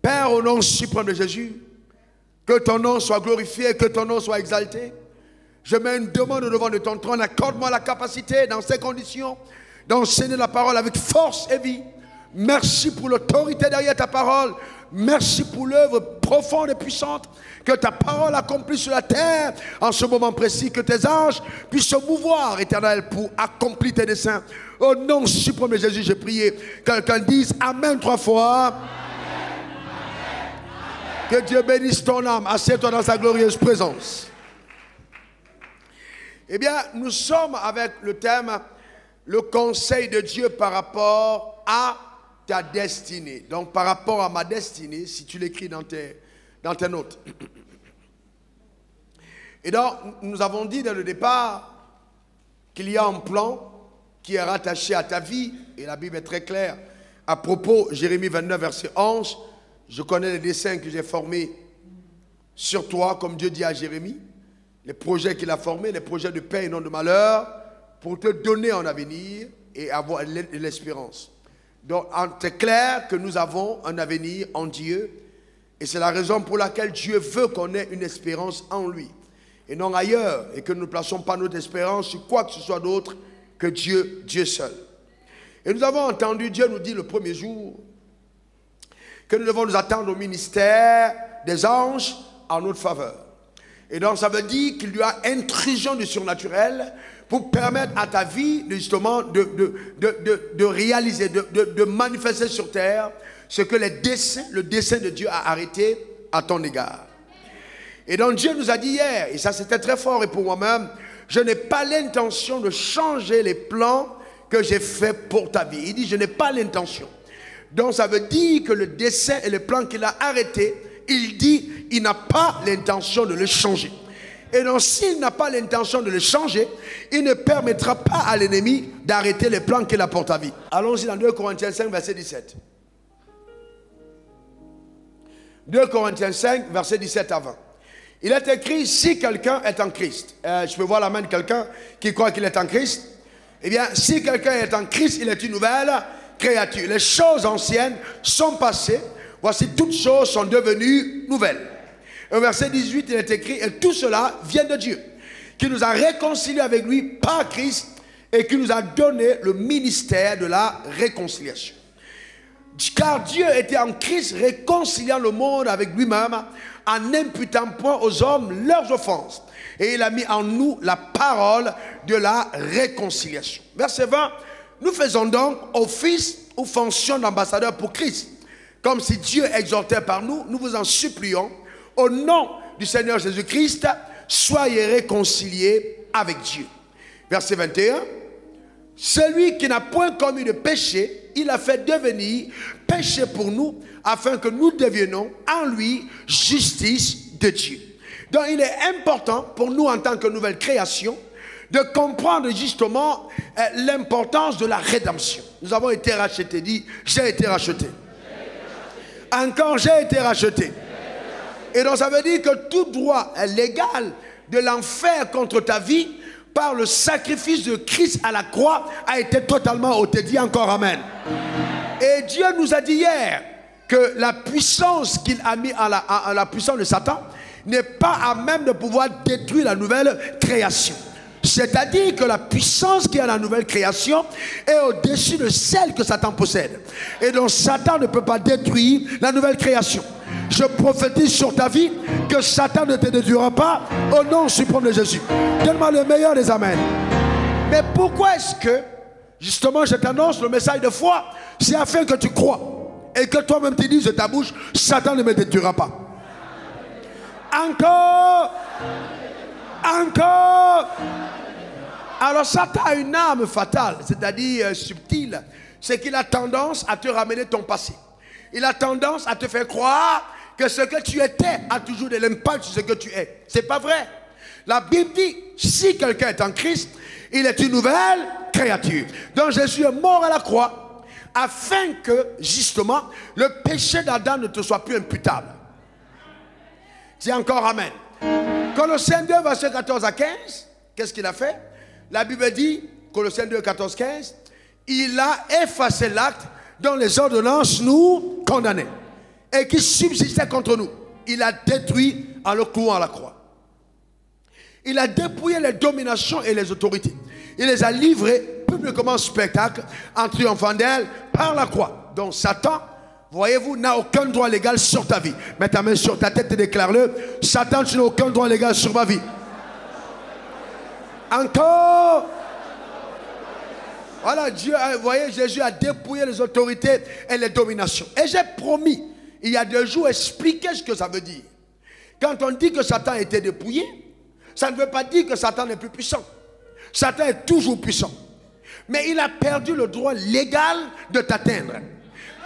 Père, au nom suprême de Jésus, que ton nom soit glorifié, que ton nom soit exalté. Je mets une demande au devant de ton trône. Accorde-moi la capacité, dans ces conditions, d'enseigner la parole avec force et vie. Merci pour l'autorité derrière ta parole. Merci pour l'œuvre profonde et puissante que ta parole accomplit sur la terre en ce moment précis. Que tes anges puissent se mouvoir, Éternel, pour accomplir tes desseins. Au nom suprême de Jésus, j'ai prié. Quelqu'un dise Amen 3 fois. Amen. Que Dieu bénisse ton âme. Assieds-toi dans sa glorieuse présence. Eh bien, nous sommes avec le thème le conseil de Dieu par rapport à ta destinée. Donc, par rapport à ma destinée, si tu l'écris dans tes notes. Et donc, nous avons dit dès le départ qu'il y a un plan qui est rattaché à ta vie. Et la Bible est très claire. À propos, Jérémie 29, verset 11, je connais les desseins que j'ai formés sur toi, comme Dieu dit à Jérémie. Les projets qu'il a formés, les projets de paix et non de malheur, pour te donner un avenir et avoir l'espérance. Donc, c'est clair que nous avons un avenir en Dieu. Et c'est la raison pour laquelle Dieu veut qu'on ait une espérance en lui. Et non ailleurs. Et que nous ne plaçons pas notre espérance sur quoi que ce soit d'autre que Dieu, Dieu seul. Et nous avons entendu, Dieu nous dit le premier jour, que nous devons nous attendre au ministère des anges en notre faveur. Et donc ça veut dire qu'il y a intrusion du surnaturel pour permettre à ta vie justement de réaliser, de manifester sur terre ce que le dessein de Dieu a arrêté à ton égard. Et donc Dieu nous a dit hier, et ça c'était très fort et pour moi-même, je n'ai pas l'intention de changer les plans que j'ai faits pour ta vie. Il dit je n'ai pas l'intention. Donc ça veut dire que le dessein et le plan qu'il a arrêté, il dit il n'a pas l'intention de le changer. Et donc s'il n'a pas l'intention de le changer, il ne permettra pas à l'ennemi d'arrêter les plans qu'il a pour ta vie. Allons-y dans 2 Corinthiens 5, verset 17. 2 Corinthiens 5, verset 17 à 20. Il est écrit, si quelqu'un est en Christ. Je peux voir la main de quelqu'un qui croit qu'il est en Christ. Eh bien, si quelqu'un est en Christ, il est une nouvelle créature. Les choses anciennes sont passées. Voici, toutes choses sont devenues nouvelles. Au verset 18, il est écrit, et tout cela vient de Dieu, qui nous a réconciliés avec lui par Christ et qui nous a donné le ministère de la réconciliation. Car Dieu était en Christ réconciliant le monde avec lui-même en n'imputant point aux hommes leurs offenses. Et il a mis en nous la parole de la réconciliation. Verset 20, nous faisons donc office ou fonction d'ambassadeur pour Christ. Comme si Dieu exhortait par nous, nous vous en supplions, au nom du Seigneur Jésus-Christ, soyez réconciliés avec Dieu. Verset 21, celui qui n'a point commis de péché, il a fait devenir péché pour nous, afin que nous devenions en lui justice de Dieu. Donc il est important pour nous en tant que nouvelle création de comprendre justement l'importance de la rédemption. Nous avons été rachetés, dit j'ai été racheté. Encore j'ai été racheté. Et donc ça veut dire que tout droit légal de l'enfer contre ta vie par le sacrifice de Christ à la croix a été totalement ôté. Dis encore amen. Et Dieu nous a dit hier que la puissance qu'il a mis à la puissance de Satan n'est pas à même de pouvoir détruire la nouvelle création. C'est-à-dire que la puissance qui est à la nouvelle création est au-dessus de celle que Satan possède. Et donc Satan ne peut pas détruire la nouvelle création. Je prophétise sur ta vie que Satan ne te détruira pas au nom suprême de Jésus. Donne-moi le meilleur des amens. Mais pourquoi est-ce que, justement, je t'annonce le message de foi? C'est afin que tu crois et que toi-même tu dises de ta bouche, Satan ne me détruira pas. Encore. Encore. Alors Satan a une arme fatale, c'est-à-dire subtile. C'est qu'il a tendance à te ramener ton passé. Il a tendance à te faire croire que ce que tu étais a toujours de l'impact sur ce que tu es. C'est pas vrai. La Bible dit, si quelqu'un est en Christ, il est une nouvelle créature. Donc Jésus est mort à la croix afin que, justement, le péché d'Adam ne te soit plus imputable. Dis encore amen. Colossiens 2, verset 14 à 15, qu'est-ce qu'il a fait? La Bible dit, Colossiens 2, 14, 15, il a effacé l'acte dont les ordonnances nous condamnaient. et qui subsistait contre nous, il a détruit en le clouant à la croix. Il a dépouillé les dominations et les autorités. Il les a livrées publiquement en spectacle en triomphant d'elles par la croix. Donc Satan, voyez-vous, n'a aucun droit légal sur ta vie. Mets ta main sur ta tête et déclare-le. Satan, tu n'as aucun droit légal sur ma vie. Encore. Voilà, Dieu, vous voyez, Jésus a dépouillé les autorités et les dominations. Et j'ai promis, il y a 2 jours, expliquer ce que ça veut dire. Quand on dit que Satan a été dépouillé, ça ne veut pas dire que Satan n'est plus puissant. Satan est toujours puissant. Mais il a perdu le droit légal de t'atteindre.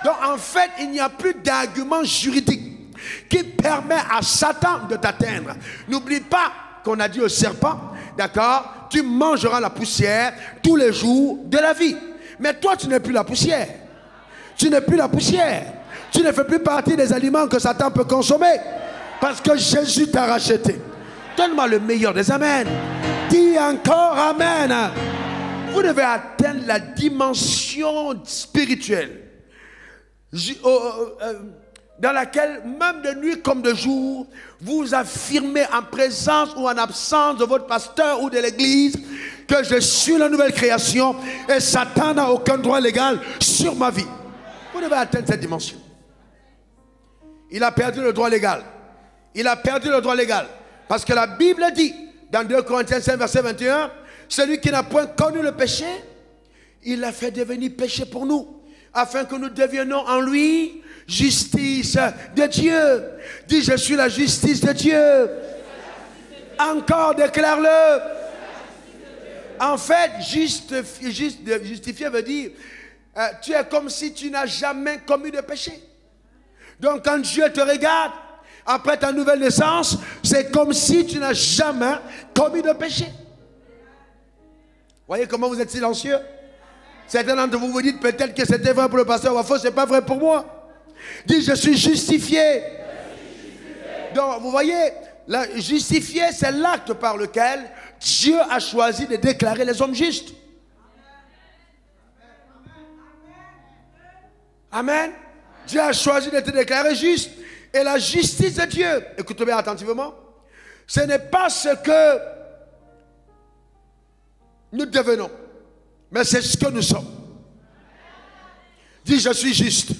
Donc en fait, il n'y a plus d'argument juridique qui permet à Satan de t'atteindre. N'oublie pas qu'on a dit au serpent, d'accord, tu mangeras la poussière tous les jours de la vie. Mais toi, tu n'es plus la poussière. Tu n'es plus la poussière. Tu ne fais plus partie des aliments que Satan peut consommer. Parce que Jésus t'a racheté. Donne-moi le meilleur des amens. Dis encore amen. Vous devez atteindre la dimension spirituelle dans laquelle, même de nuit comme de jour, vous affirmez en présence ou en absence de votre pasteur ou de l'église que je suis la nouvelle création et Satan n'a aucun droit légal sur ma vie. Vous devez atteindre cette dimension. Il a perdu le droit légal. Il a perdu le droit légal. Parce que la Bible dit, dans 2 Corinthiens 5, verset 21, celui qui n'a point connu le péché, il l'a fait devenir péché pour nous, afin que nous devenions en lui justice de Dieu. Dis, je suis la justice de Dieu. Encore, déclare-le. En fait, justifier veut dire, tu es comme si tu n'as jamais commis de péché. Donc quand Dieu te regarde, après ta nouvelle naissance, c'est comme si tu n'as jamais commis de péché. Voyez comment vous êtes silencieux? Certains d'entre vous vous dites peut-être que c'était vrai pour le pasteur Wafo, ce n'est pas vrai pour moi. Dis, je suis justifié. Donc, vous voyez, justifié, c'est l'acte par lequel Dieu a choisi de déclarer les hommes justes. Amen. Dieu a choisi de te déclarer juste. Et la justice de Dieu, écoutez bien attentivement, ce n'est pas ce que nous devenons, mais c'est ce que nous sommes. Dis, je suis juste.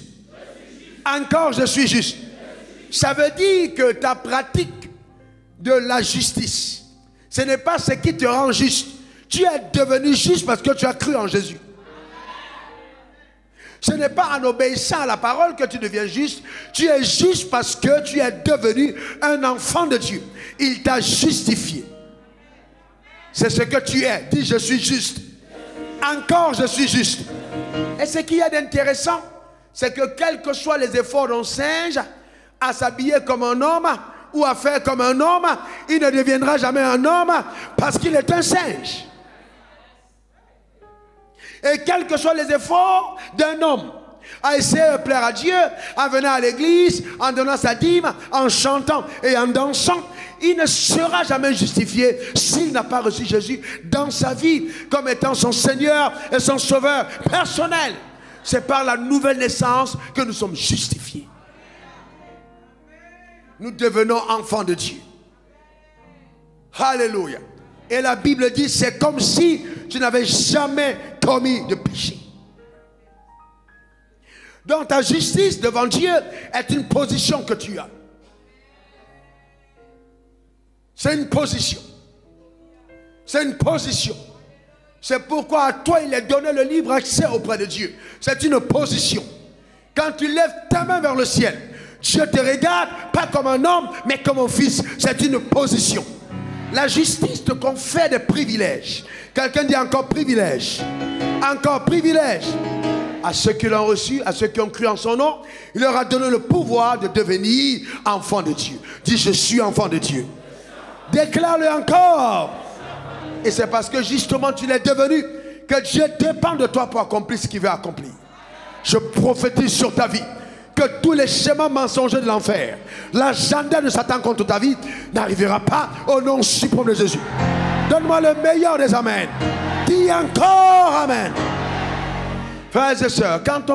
Encore, je suis juste. Ça veut dire que ta pratique de la justice, ce n'est pas ce qui te rend juste. Tu es devenu juste parce que tu as cru en Jésus. Ce n'est pas en obéissant à la parole que tu deviens juste. Tu es juste parce que tu es devenu un enfant de Dieu. Il t'a justifié. C'est ce que tu es. Dis, je suis juste. Encore, je suis juste. Et ce qu'il y a d'intéressant, c'est que quels que soient les efforts d'un singe à s'habiller comme un homme ou à faire comme un homme, il ne deviendra jamais un homme parce qu'il est un singe. Et quels que soient les efforts d'un homme à essayer de plaire à Dieu, en venant à l'église, en donnant sa dîme, en chantant et en dansant, il ne sera jamais justifié s'il n'a pas reçu Jésus dans sa vie comme étant son Seigneur et son Sauveur personnel. C'est par la nouvelle naissance que nous sommes justifiés. Nous devenons enfants de Dieu. Alléluia. Et la Bible dit, c'est comme si tu n'avais jamais commis de péché. Donc ta justice devant Dieu est une position que tu as. C'est une position. C'est une position. C'est pourquoi à toi il est donné le libre accès auprès de Dieu. C'est une position. Quand tu lèves ta main vers le ciel, Dieu te regarde pas comme un homme, mais comme un fils. C'est une position. La justice te confère des privilèges. Quelqu'un dit encore privilège. Encore privilège. À ceux qui l'ont reçu, à ceux qui ont cru en son nom, il leur a donné le pouvoir de devenir enfants de Dieu. Dis, je suis enfant de Dieu. Déclare-le encore. Et c'est parce que justement tu l'es devenu que Dieu dépend de toi pour accomplir ce qu'il veut accomplir. Je prophétise sur ta vie que tous les schémas mensongers de l'enfer, l'agenda de Satan contre ta vie n'arrivera pas au nom suprême de Jésus. Donne-moi le meilleur des amens. Dis encore amen. Frères et sœurs, quand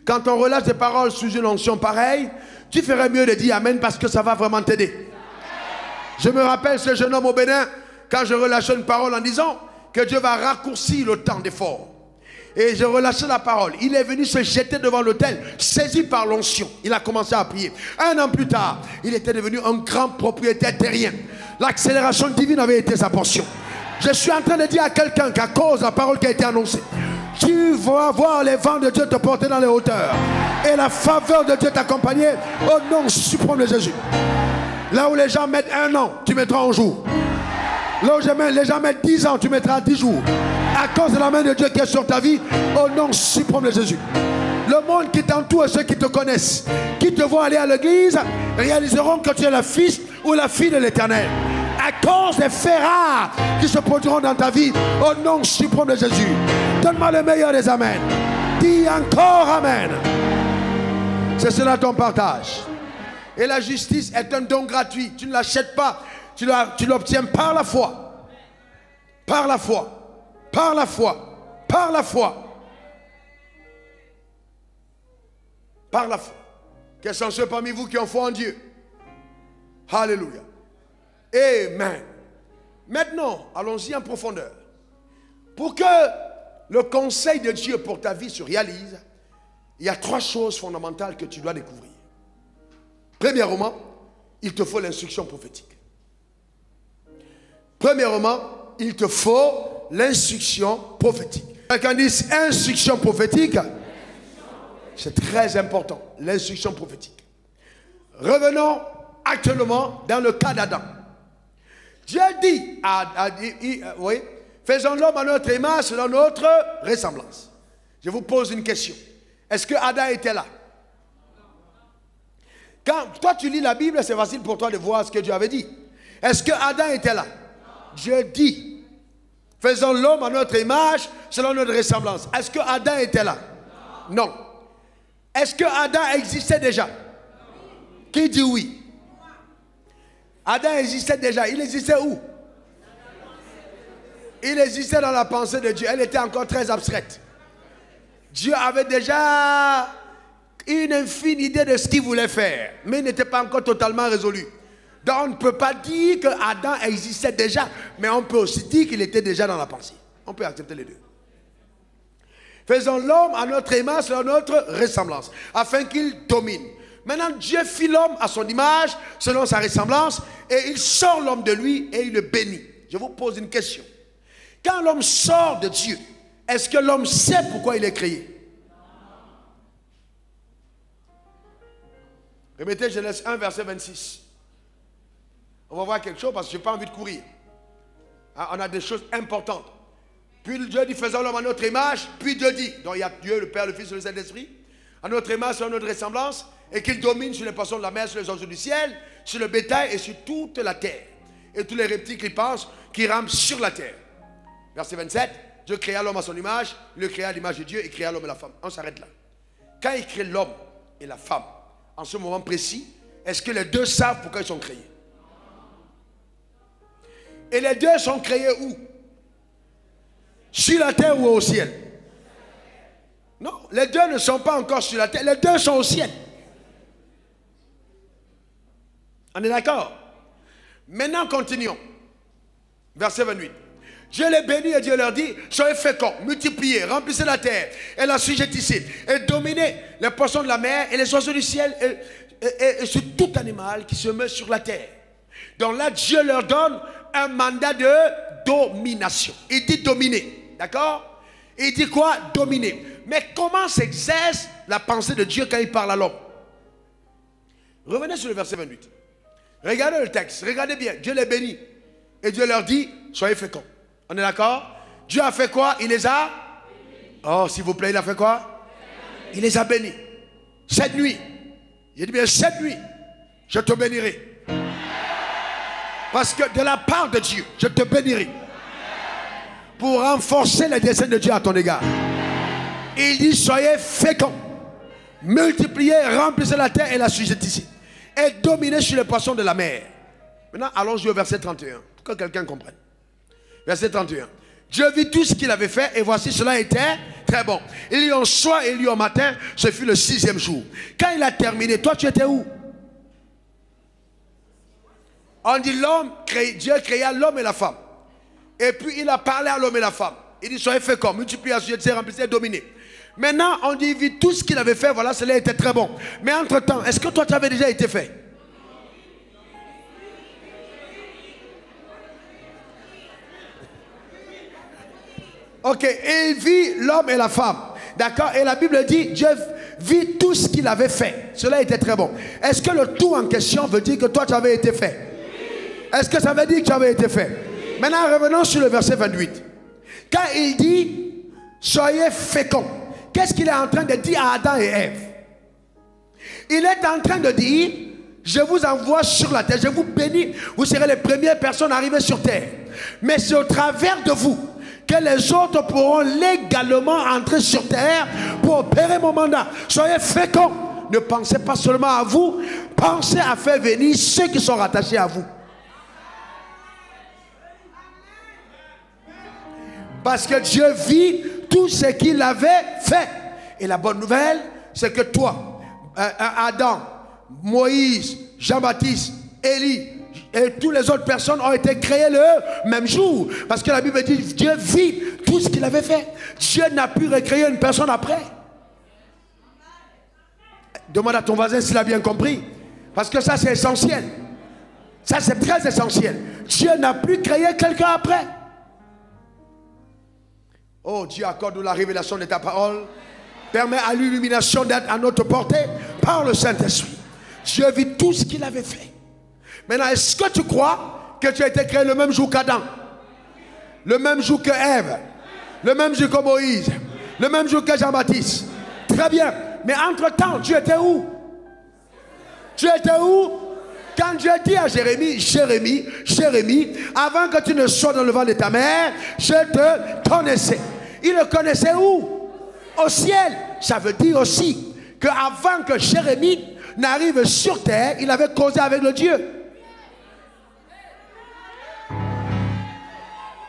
Quand on relâche des paroles sous une onction pareille, tu ferais mieux de dire Amen parce que ça va vraiment t'aider. Je me rappelle ce jeune homme au Bénin, quand je relâchais une parole en disant que Dieu va raccourcir le temps d'effort. Et je relâchais la parole. Il est venu se jeter devant l'autel, saisi par l'onction. Il a commencé à prier. Un an plus tard, il était devenu un grand propriétaire terrien. L'accélération divine avait été sa portion. Je suis en train de dire à quelqu'un qu'à cause de la parole qui a été annoncée, tu vas voir les vents de Dieu te porter dans les hauteurs. Et la faveur de Dieu t'accompagner au nom suprême de Jésus. Là où les gens mettent 1 an, tu mettras 1 jour. Là où les gens mettent 10 ans, tu mettras 10 jours. À cause de la main de Dieu qui est sur ta vie, au nom suprême de Jésus. Le monde qui t'entoure et ceux qui te connaissent, qui te voient aller à l'église, réaliseront que tu es le fils ou la fille de l'Éternel. À cause des faits rares qui se produiront dans ta vie, au nom suprême de Jésus. Donne-moi le meilleur des amens. Dis encore amen. C'est cela ton partage. Et la justice est un don gratuit. Tu ne l'achètes pas. Tu l'obtiens par la foi. Par la foi. Par la foi. Par la foi. Par la foi. Quels sont ceux parmi vous qui ont foi en Dieu? Alléluia. Amen. Maintenant, allons-y en profondeur. Pour que le conseil de Dieu pour ta vie se réalise, il y a 3 choses fondamentales que tu dois découvrir. Premièrement, il te faut l'instruction prophétique. Premièrement, il te faut l'instruction prophétique. Quelqu'un dit instruction prophétique, c'est très important, l'instruction prophétique. Revenons actuellement dans le cas d'Adam. Dieu dit, oui, faisons l'homme à notre image, selon notre ressemblance. Je vous pose une question. Est-ce que Adam était là? Quand toi tu lis la Bible, c'est facile pour toi de voir ce que Dieu avait dit. Est-ce que Adam était là? Dieu dit, faisons l'homme à notre image, selon notre ressemblance. Est-ce que Adam était là? Non. Est-ce que Adam existait déjà? Qui dit oui? Adam existait déjà. Il existait où? Il existait dans la pensée de Dieu. Elle était encore très abstraite. Dieu avait déjà une infime idée de ce qu'il voulait faire, mais il n'était pas encore totalement résolu. Donc on ne peut pas dire que Adam existait déjà, mais on peut aussi dire qu'il était déjà dans la pensée. On peut accepter les deux. Faisons l'homme à notre image, selon notre ressemblance, afin qu'il domine. Maintenant, Dieu fit l'homme à son image, selon sa ressemblance, et il sort l'homme de lui et il le bénit. Je vous pose une question. Quand l'homme sort de Dieu, est-ce que l'homme sait pourquoi il est créé? Remettez Genèse 1, verset 26. On va voir quelque chose parce que je n'ai pas envie de courir. Hein, on a des choses importantes. Puis Dieu dit, faisons l'homme à notre image. Puis Dieu dit, donc il y a Dieu, le Père, le Fils et le Saint-Esprit, à notre image, sur notre ressemblance, et qu'il domine sur les poissons de la mer, sur les oiseaux du ciel, sur le bétail et sur toute la terre. Et tous les reptiles qui pensent, qui rampent sur la terre. Verset 27, Dieu créa l'homme à son image, il le créa à l'image de Dieu, et créa l'homme et la femme. On s'arrête là. Quand il crée l'homme et la femme, en ce moment précis, est-ce que les deux savent pourquoi ils sont créés? Et les deux sont créés où? Sur la terre ou au ciel? Non, les deux ne sont pas encore sur la terre, les deux sont au ciel. On est d'accord? Maintenant, continuons. Verset 28. Dieu les bénit et Dieu leur dit, soyez féconds, multipliez, remplissez la terre et la sujettissez, et dominez les poissons de la mer et les oiseaux du ciel et sur tout animal qui se met sur la terre. Donc là, Dieu leur donne un mandat de domination. Il dit dominer, d'accord? Il dit quoi? Dominer. Mais comment s'exerce la pensée de Dieu quand il parle à l'homme? Revenez sur le verset 28. Regardez le texte, regardez bien. Dieu les bénit et Dieu leur dit, soyez féconds. On est d'accord? Dieu a fait quoi? Il les a? Oh, s'il vous plaît, il a fait quoi? Il les a bénis. Cette nuit, il dit bien, cette nuit, je te bénirai. Parce que de la part de Dieu, je te bénirai. Pour renforcer les desseins de Dieu à ton égard. Il dit, soyez féconds. Multipliez, remplissez la terre et la sujettissez. Et dominez sur les poissons de la mer. Maintenant, allons-y au verset 31. Pour que quelqu'un comprenne. Verset 31. Dieu vit tout ce qu'il avait fait et voici cela était très bon. Il y eut un soir et il y eut un matin, ce fut le 6e jour. Quand il a terminé, toi tu étais où? On dit Dieu créa l'homme et la femme. Et puis il a parlé à l'homme et la femme. Il dit soyez féconds, multipliez, remplissez, dominez. Maintenant on dit il vit tout ce qu'il avait fait, voilà cela était très bon. Mais entre temps, est-ce que toi tu avais déjà été fait? Ok, et il vit l'homme et la femme. D'accord? Et la Bible dit, Dieu vit tout ce qu'il avait fait. Cela était très bon. Est-ce que le tout en question veut dire que toi tu avais été fait? Est-ce que ça veut dire que tu avais été fait? Maintenant revenons sur le verset 28. Quand il dit, soyez féconds, qu'est-ce qu'il est en train de dire à Adam et Ève? Il est en train de dire, je vous envoie sur la terre, je vous bénis, vous serez les premières personnes arrivées sur terre. Mais c'est au travers de vous que les autres pourront légalement entrer sur terre pour opérer mon mandat. Soyez féconds. Ne pensez pas seulement à vous, pensez à faire venir ceux qui sont rattachés à vous. Parce que Dieu vit tout ce qu'il avait fait. Et la bonne nouvelle, c'est que toi, Adam, Moïse, Jean-Baptiste, Élie, et toutes les autres personnes ont été créées le même jour. Parce que la Bible dit Dieu vit tout ce qu'il avait fait. Dieu n'a pu recréer une personne après. Demande à ton voisin s'il a bien compris. Parce que ça c'est essentiel. Ça c'est très essentiel. Dieu n'a plus créé quelqu'un après. Oh Dieu, accorde-nous la révélation de ta parole. Permet à l'illumination d'être à notre portée par le Saint-Esprit. Dieu vit tout ce qu'il avait fait. Maintenant, est-ce que tu crois que tu as été créé le même jour qu'Adam? Le même jour que Ève? Le même jour que Moïse? Le même jour que Jean-Baptiste? Très bien. Mais entre-temps, tu étais où? Tu étais où? Quand Dieu dit à Jérémie, Jérémie, avant que tu ne sois dans le ventre de ta mère, je te connaissais. Il le connaissait où? Au ciel. Ça veut dire aussi qu'avant que Jérémie n'arrive sur terre, il avait causé avec le Dieu.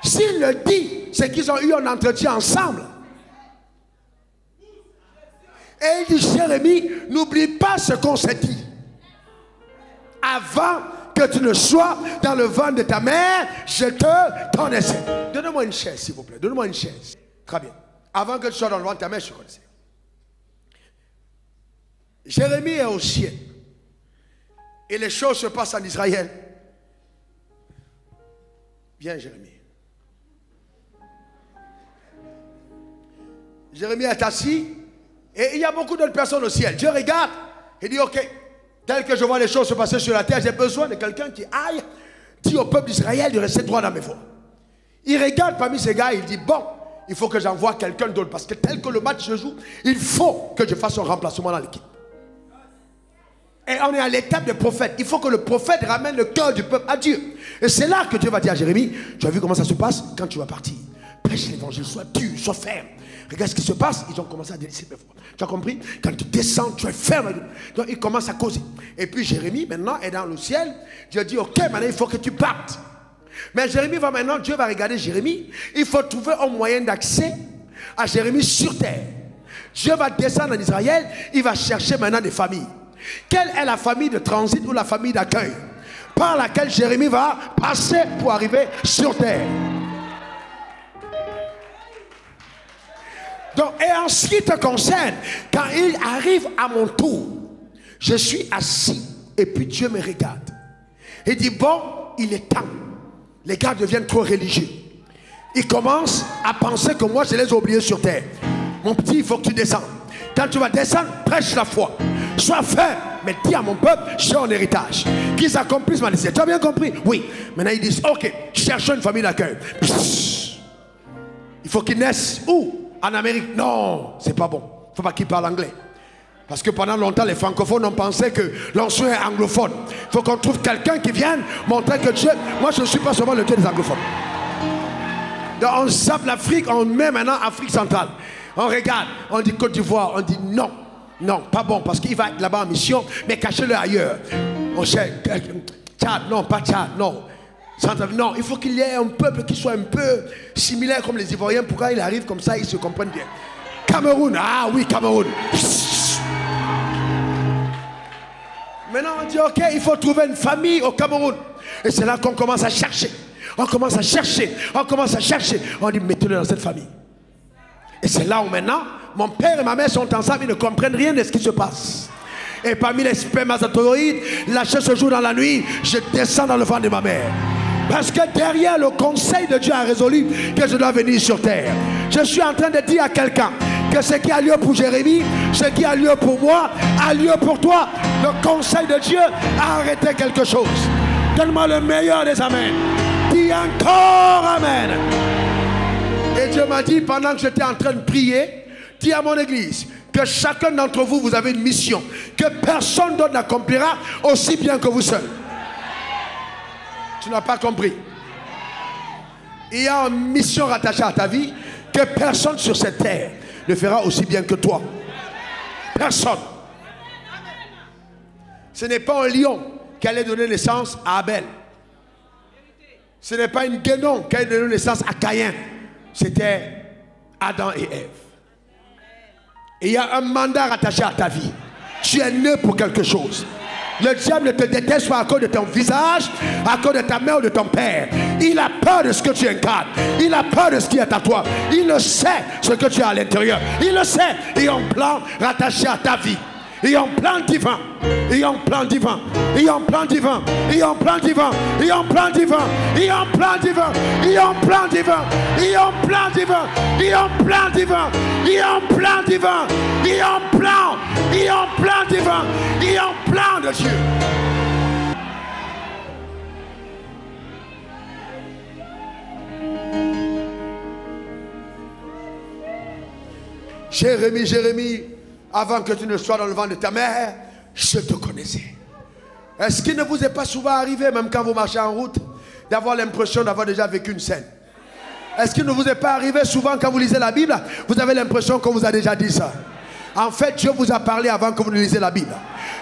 S'il le dit, c'est qu'ils ont eu un entretien ensemble. Et il dit, Jérémie, n'oublie pas ce qu'on s'est dit. Avant que tu ne sois dans le ventre de ta mère, je te connaissais. Donnez-moi une chaise, s'il vous plaît. Donnez-moi une chaise. Très bien. Avant que tu sois dans le ventre de ta mère, je te connaissais. Jérémie est au ciel. Et les choses se passent en Israël. Viens, Jérémie. Jérémie est assis. Et il y a beaucoup d'autres personnes au ciel. Dieu regarde et dit, ok, tel que je vois les choses se passer sur la terre, j'ai besoin de quelqu'un qui aille dire au peuple d'Israël de rester droit dans mes voies. Il regarde parmi ces gars, il dit, bon, il faut que j'envoie quelqu'un d'autre. Parce que tel que le match se joue, il faut que je fasse un remplacement dans l'équipe. Et on est à l'étape des prophètes. Il faut que le prophète ramène le cœur du peuple à Dieu. Et c'est là que Dieu va dire à Jérémie, tu as vu comment ça se passe quand tu vas partir? Prêche l'évangile, sois dur, sois ferme. Regarde ce qui se passe, ils ont commencé à délaisser mes voix. Tu as compris? Quand tu descends, tu es ferme. Donc ils commencent à causer. Et puis Jérémie maintenant est dans le ciel. Dieu dit, ok, maintenant il faut que tu partes. Mais Jérémie va maintenant, Dieu va regarder Jérémie. Il faut trouver un moyen d'accès à Jérémie sur terre. Dieu va descendre en Israël, il va chercher maintenant des familles. Quelle est la famille de transit ou la famille d'accueil par laquelle Jérémie va passer pour arriver sur terre? Donc, et en ce qui te concerne, quand il arrive à mon tour, je suis assis et puis Dieu me regarde. Il dit, bon, il est temps. Les gars deviennent trop religieux. Ils commencent à penser que moi je les ai oubliés sur terre. Mon petit, il faut que tu descendes. Quand tu vas descendre, prêche la foi. Sois ferme, mais dis à mon peuple, j'ai un héritage. Qu'ils accomplissent ma destinée. Tu as bien compris? Oui. Maintenant ils disent, ok, cherchons une famille d'accueil. Il faut qu'ils naissent où? En Amérique? Non, c'est pas bon. Il ne faut pas qu'ils parlent anglais. Parce que pendant longtemps, les francophones ont pensé que l'ancien est anglophone. Il faut qu'on trouve quelqu'un qui vienne montrer que Dieu... Moi, je ne suis pas seulement le Dieu des anglophones. Donc, on zappe l'Afrique, on met maintenant Afrique centrale. On regarde, on dit Côte d'Ivoire, on dit non. Non, pas bon, parce qu'il va être là-bas en mission, mais cachez-le ailleurs. On cherche... Tchad, non, pas Tchad, non. Non, il faut qu'il y ait un peuple qui soit un peu similaire comme les Ivoiriens. Pourquoi il arrive comme ça, ils se comprennent bien. Cameroun, ah oui, Cameroun. Maintenant, on dit, ok, il faut trouver une famille au Cameroun. Et c'est là qu'on commence à chercher. On commence à chercher, on commence à chercher. On dit, mettez-le dans cette famille. Et c'est là où maintenant, mon père et ma mère sont ensemble, ils ne comprennent rien de ce qui se passe. Et parmi les spermatozoïdes, la chose se joue dans la nuit, je descends dans le ventre de ma mère. Parce que derrière le conseil de Dieu a résolu que je dois venir sur terre. Je suis en train de dire à quelqu'un que ce qui a lieu pour Jérémie, ce qui a lieu pour moi, a lieu pour toi. Le conseil de Dieu a arrêté quelque chose. Donne-moi le meilleur des amens. Dis encore amen. Et Dieu m'a dit pendant que j'étais en train de prier, dis à mon église que chacun d'entre vous, vous avez une mission que personne d'autre n'accomplira aussi bien que vous seul. Tu n'as pas compris. Il y a une mission rattachée à ta vie que personne sur cette terre ne fera aussi bien que toi. Personne. Ce n'est pas un lion qui allait donner naissance à Abel. Ce n'est pas une guénon qui allait donner naissance à Caïn. C'était Adam et Ève. Et il y a un mandat rattaché à ta vie. Tu es né pour quelque chose. Le diable ne te déteste pas à cause de ton visage, à cause de ta mère ou de ton père. Il a peur de ce que tu incarnes. Il a peur de ce qui est à toi. Il le sait, ce que tu as à l'intérieur. Il le sait. Il y a un plan rattaché à ta vie. Il y a un plan divin. Il y a un plan divin. Il y a un plan divin. Il y a un plan divin. Il y a un plan divin. Il y a un plan divin. Il y a un plan divin. Il y a un plan divin. Il y a un plan divin. Il y a un plan divin. Il y a un plan. Il y a un plan divin. Il y a un plan de Dieu. Jérémie, Jérémie, avant que tu ne sois dans le ventre de ta mère, je te connaissais. Est-ce qu'il ne vous est pas souvent arrivé, même quand vous marchez en route, d'avoir l'impression d'avoir déjà vécu une scène? Est-ce qu'il ne vous est pas arrivé souvent quand vous lisez la Bible, vous avez l'impression qu'on vous a déjà dit ça? En fait, Dieu vous a parlé avant que vous ne lisiez la Bible.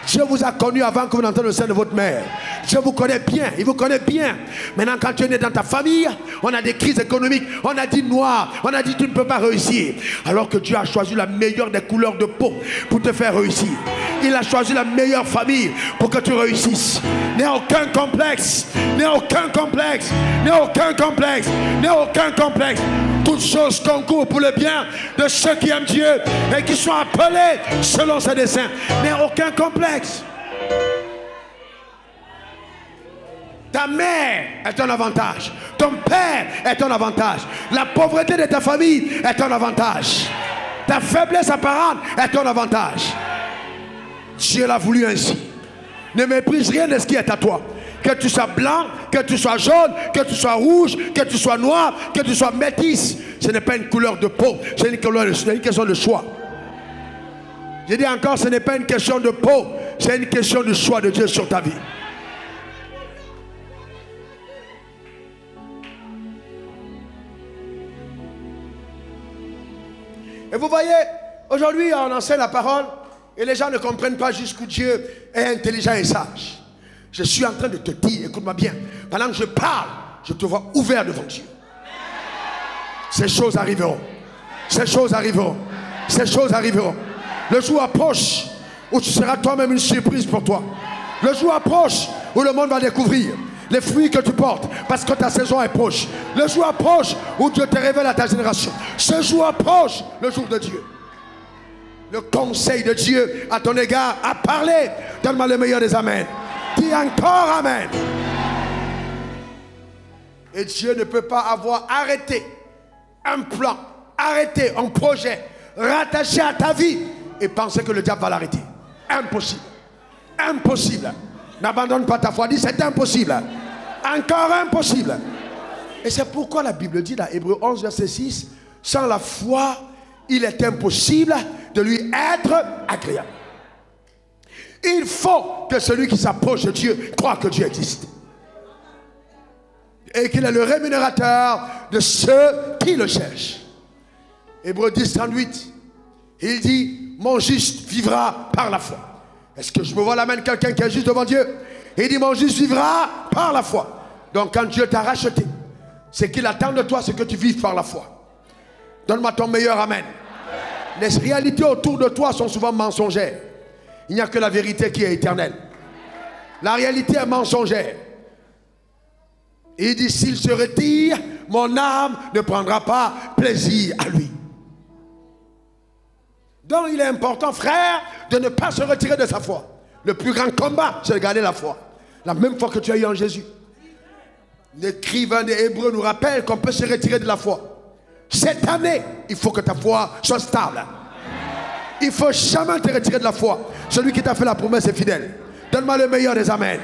Dieu vous a connu avant que vous n'entrez au sein de votre mère. Dieu vous connaît bien, il vous connaît bien. Maintenant, quand tu es né dans ta famille, on a des crises économiques, on a dit noir, on a dit tu ne peux pas réussir. Alors que Dieu a choisi la meilleure des couleurs de peau pour te faire réussir. Il a choisi la meilleure famille pour que tu réussisses. N'aie aucun complexe, n'aie aucun complexe, n'aie aucun complexe, n'aie aucun complexe. Toutes choses concourent pour le bien de ceux qui aiment Dieu et qui sont appelés selon ses desseins. N'aie aucun complexe. Ta mère est un avantage. Ton père est un avantage. La pauvreté de ta famille est un avantage. Ta faiblesse apparente est un avantage. Dieu l'a voulu ainsi. Ne méprise rien de ce qui est à toi. Que tu sois blanc, que tu sois jaune, que tu sois rouge, que tu sois noir, que tu sois métis. Ce n'est pas une couleur de peau, c'est une question de choix. Je dis encore, ce n'est pas une question de peau, c'est une question de choix de Dieu sur ta vie. Et vous voyez, aujourd'hui on enseigne la parole et les gens ne comprennent pas jusqu'où Dieu est intelligent et sage. Je suis en train de te dire, écoute-moi bien, pendant que je parle, je te vois ouvert devant Dieu. Ces choses arriveront. Ces choses arriveront. Ces choses arriveront. Le jour approche où tu seras toi-même une surprise pour toi. Le jour approche où le monde va découvrir les fruits que tu portes parce que ta saison est proche. Le jour approche où Dieu te révèle à ta génération. Ce jour approche, le jour de Dieu. Le conseil de Dieu à ton égard a parlé. Donne-moi le meilleur des amens. Dis encore amen. Et Dieu ne peut pas avoir arrêté un plan, arrêté un projet rattaché à ta vie et penser que le diable va l'arrêter. Impossible. Impossible. N'abandonne pas ta foi. Dis c'est impossible. Encore impossible. Et c'est pourquoi la Bible dit dans Hébreux 11 verset 6, sans la foi, il est impossible de lui être agréable. Il faut que celui qui s'approche de Dieu croit que Dieu existe. Et qu'il est le rémunérateur de ceux qui le cherchent. Hébreux 10, 38. Il dit, mon juste vivra par la foi. Est-ce que je me vois la main de quelqu'un qui est juste devant Dieu? Il dit, mon juste vivra par la foi. Donc quand Dieu t'a racheté, ce qu'il attend de toi, c'est que tu vives par la foi. Donne-moi ton meilleur amen. Les réalités autour de toi sont souvent mensongères. Il n'y a que la vérité qui est éternelle. La réalité est mensongère. Et il dit, s'il se retire, mon âme ne prendra pas plaisir à lui. Donc il est important, frère, de ne pas se retirer de sa foi. Le plus grand combat, c'est de garder la foi. La même foi que tu as eu en Jésus. L'écrivain des Hébreux nous rappelle qu'on peut se retirer de la foi. Cette année, il faut que ta foi soit stable. Il ne faut jamais te retirer de la foi. Celui qui t'a fait la promesse est fidèle. Donne-moi le meilleur des amens.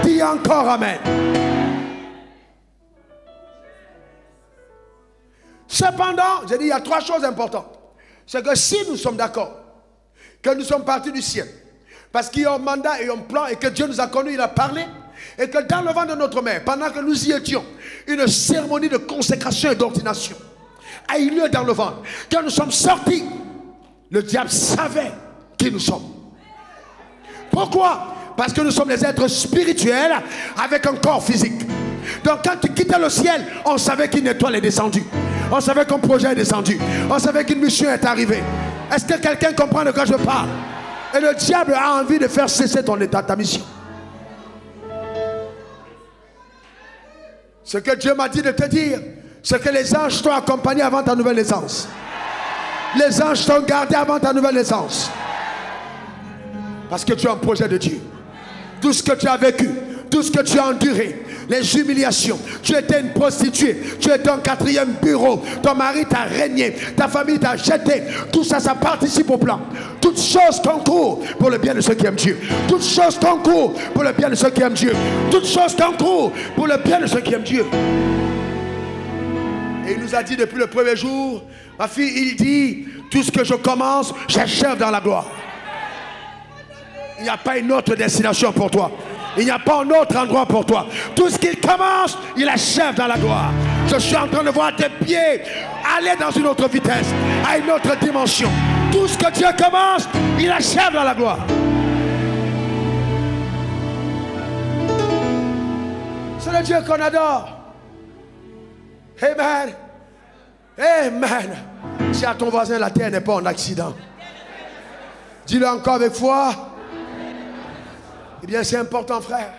Dis encore amen. Cependant, j'ai dit, il y a 3 choses importantes. C'est que si nous sommes d'accord, que nous sommes partis du ciel, parce qu'il y a un mandat et un plan, et que Dieu nous a connus, il a parlé, et que dans le ventre de notre mère, pendant que nous y étions, une cérémonie de consécration et d'ordination a eu lieu dans le ventre. Quand nous sommes sortis, le diable savait qui nous sommes. Pourquoi? Parce que nous sommes des êtres spirituels avec un corps physique. Donc quand tu quittais le ciel, on savait qu'une étoile est descendue. On savait qu'un projet est descendu. On savait qu'une mission est arrivée. Est-ce que quelqu'un comprend de quoi je parle? Et le diable a envie de faire cesser ton état, ta mission. Ce que Dieu m'a dit de te dire, c'est que les anges t'ont accompagné avant ta nouvelle naissance. Les anges t'ont gardé avant ta nouvelle naissance. Parce que tu as un projet de Dieu. Tout ce que tu as vécu, tout ce que tu as enduré, les humiliations, tu étais une prostituée, tu étais un 4e bureau, ton mari t'a régné, ta famille t'a jeté, tout ça, ça participe au plan. Toutes choses concourent pour le bien de ceux qui aiment Dieu. Toutes choses concourent pour le bien de ceux qui aiment Dieu. Toutes choses concourent pour le bien de ceux qui aiment Dieu. Et il nous a dit depuis le premier jour, ma fille, il dit, tout ce que je commence, j'achève dans la gloire. Il n'y a pas une autre destination pour toi. Il n'y a pas un autre endroit pour toi. Tout ce qu'il commence, il achève dans la gloire. Je suis en train de voir tes pieds aller dans une autre vitesse, à une autre dimension. Tout ce que Dieu commence, il achève dans la gloire. C'est le Dieu qu'on adore. Amen. Amen. Si à ton voisin, la terre n'est pas un accident. Dis-le encore avec foi. Eh bien, c'est important, frère.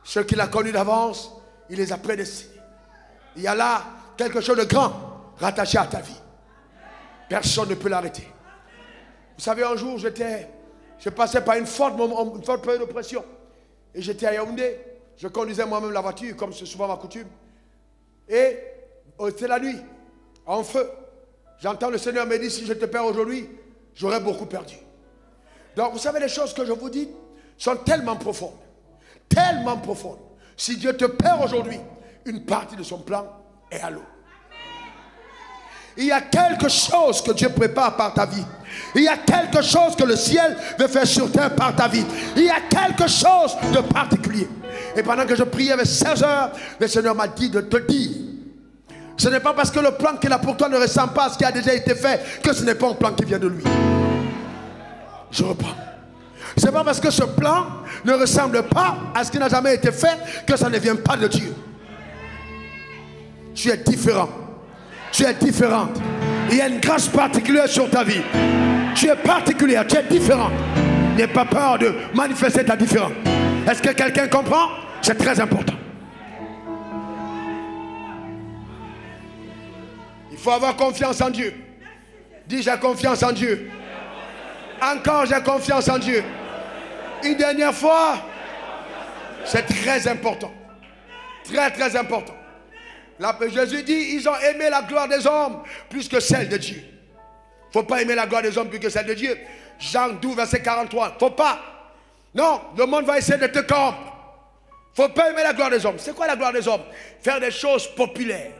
Ceux qu'il a connus d'avance, il les a prédestinés. Il y a là quelque chose de grand rattaché à ta vie. Personne ne peut l'arrêter. Vous savez, un jour, je passais par une forte période de pression. Et j'étais à Yaoundé. Je conduisais moi-même la voiture, comme c'est souvent ma coutume. Et c'était la nuit, en feu. J'entends le Seigneur me dire, si je te perds aujourd'hui, j'aurais beaucoup perdu. Donc, vous savez, les choses que je vous dis sont tellement profondes. Tellement profondes. Si Dieu te perd aujourd'hui, une partie de son plan est à l'eau. Il y a quelque chose que Dieu prépare par ta vie. Il y a quelque chose que le ciel veut faire sur terre par ta vie. Il y a quelque chose de particulier. Et pendant que je priais vers 16 heures, le Seigneur m'a dit de te dire, ce n'est pas parce que le plan qu'il a pour toi ne ressemble pas à ce qui a déjà été fait que ce n'est pas un plan qui vient de lui. Je reprends. Ce n'est pas parce que ce plan ne ressemble pas à ce qui n'a jamais été fait que ça ne vient pas de Dieu. Tu es différent. Tu es différente. Il y a une grâce particulière sur ta vie. Tu es particulière, tu es différente. N'aie pas peur de manifester ta différence. Est-ce que quelqu'un comprend? C'est très important. Il faut avoir confiance en Dieu. Dis, j'ai confiance en Dieu. Encore, j'ai confiance en Dieu. Une dernière fois, c'est très important. Très, très important. Là, Jésus dit, ils ont aimé la gloire des hommes plus que celle de Dieu. Il ne faut pas aimer la gloire des hommes plus que celle de Dieu. Jean 12, verset 43. Il ne faut pas. Non, le monde va essayer de te corrompre. Il ne faut pas aimer la gloire des hommes. C'est quoi la gloire des hommes? Faire des choses populaires.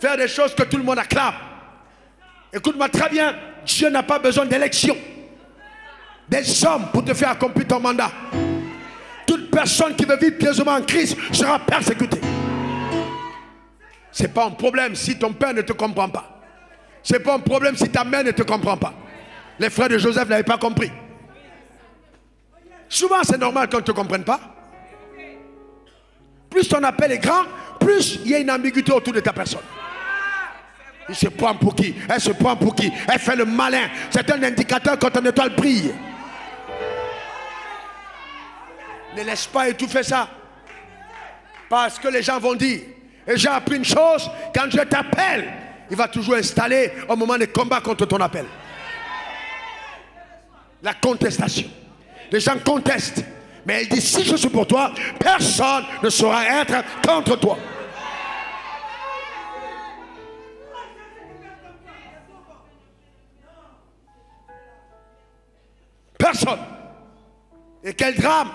Faire des choses que tout le monde acclame. Écoute-moi très bien. Dieu n'a pas besoin d'élection. Des hommes pour te faire accomplir ton mandat. Toute personne qui veut vivre pieusement en Christ sera persécutée. Ce n'est pas un problème si ton père ne te comprend pas. Ce n'est pas un problème si ta mère ne te comprend pas. Les frères de Joseph n'avaient pas compris. Souvent c'est normal qu'on ne te comprenne pas. plus ton appel est grand, plus il y a une ambiguïté autour de ta personne. Il se prend pour qui? Elle se prend pour qui? Elle fait le malin. C'est un indicateur quand ton étoile brille. Ne laisse pas étouffer ça. Parce que les gens vont dire. Et j'ai appris une chose, quand Dieu t'appelle, il va toujours installer au moment des combats contre ton appel. La contestation. Les gens contestent. Mais il dit, si je suis pour toi, personne ne saura être contre toi. Personne. Et quel drame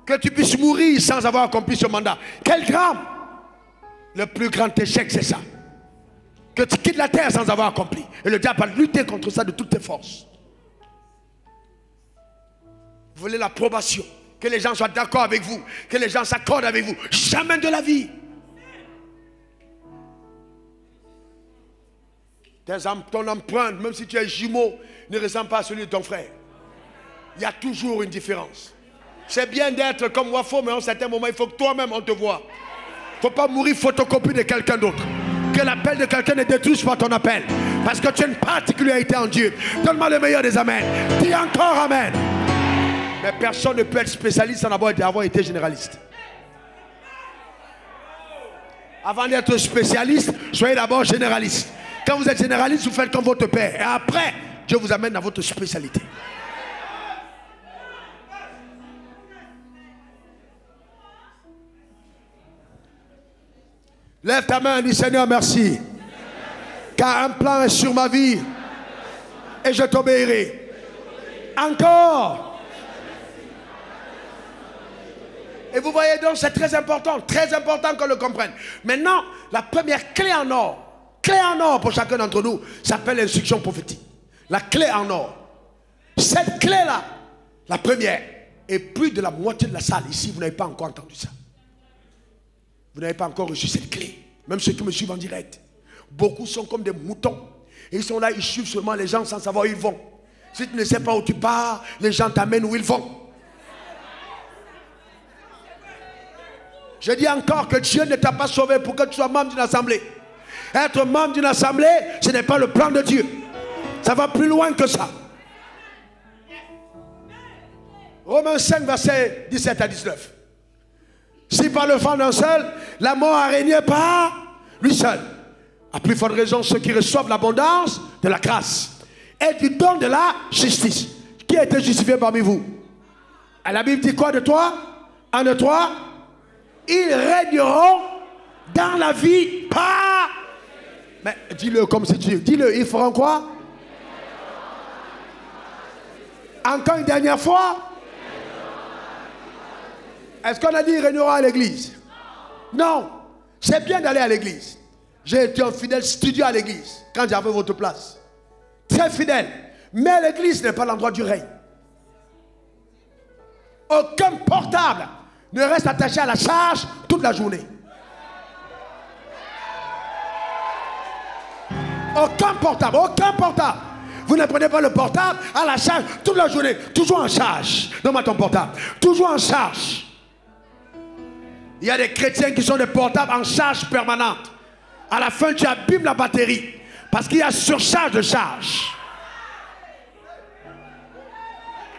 que tu puisses mourir sans avoir accompli ce mandat. Quel drame. Le plus grand échec, c'est ça. Que tu quittes la terre sans avoir accompli. Et le diable va lutter contre ça de toutes tes forces. Vous voulez l'approbation. Que les gens soient d'accord avec vous. Que les gens s'accordent avec vous. Jamais de la vie. Ton empreinte, même si tu es jumeau, ne ressemble pas à celui de ton frère. Il y a toujours une différence. C'est bien d'être comme Wafo, mais à un certain moment, il faut que toi-même on te voit. Il ne faut pas mourir photocopie de quelqu'un d'autre. Que l'appel de quelqu'un ne détruise pas ton appel. Parce que tu as une particularité en Dieu. Donne-moi le meilleur des amens. Dis encore amen. Mais personne ne peut être spécialiste sans avoir été généraliste. Avant d'être spécialiste, soyez d'abord généraliste. Quand vous êtes généraliste, vous faites comme votre père. Et après, Dieu vous amène dans votre spécialité. Lève ta main et dis Seigneur merci. Car un plan est sur ma vie. Et je t'obéirai. Encore. Et vous voyez donc c'est très important qu'on le comprenne. Maintenant, la première clé en or pour chacun d'entre nous, s'appelle l'instruction prophétique. La clé en or. Cette clé-là, la première, et plus de la moitié de la salle ici, vous n'avez pas encore entendu ça. Vous n'avez pas encore reçu cette clé. Même ceux qui me suivent en direct. Beaucoup sont comme des moutons. Et ils sont là, ils suivent seulement les gens sans savoir où ils vont. Si tu ne sais pas où tu pars, les gens t'amènent où ils vont. Je dis encore que Dieu ne t'a pas sauvé pour que tu sois membre d'une assemblée. Être membre d'une assemblée, ce n'est pas le plan de Dieu. Ça va plus loin que ça. Romains 5, versets 17 à 19. Si par le vent d'un seul, la mort a régné par lui seul. À plus forte raison, ceux qui reçoivent l'abondance de la grâce et du don de la justice. Qui a été justifié parmi vous? Et la Bible dit quoi de toi? Un de toi? Ils régneront dans la vie par... Mais dis-le comme si tu... Dis-le, ils feront quoi? Encore une dernière fois? Est-ce qu'on a dit ils régneront à l'église? Non. C'est bien d'aller à l'église. J'ai été un fidèle studieux à l'église quand j'avais votre place. Très fidèle. Mais l'église n'est pas l'endroit du règne. Aucun portable ne reste attaché à la charge toute la journée. Aucun portable, aucun portable. Vous ne prenez pas le portable à la charge toute la journée. Toujours en charge. Donne-moi ton portable. Toujours en charge. Il y a des chrétiens qui sont des portables en charge permanente. À la fin, tu abîmes la batterie. Parce qu'il y a surcharge de charge.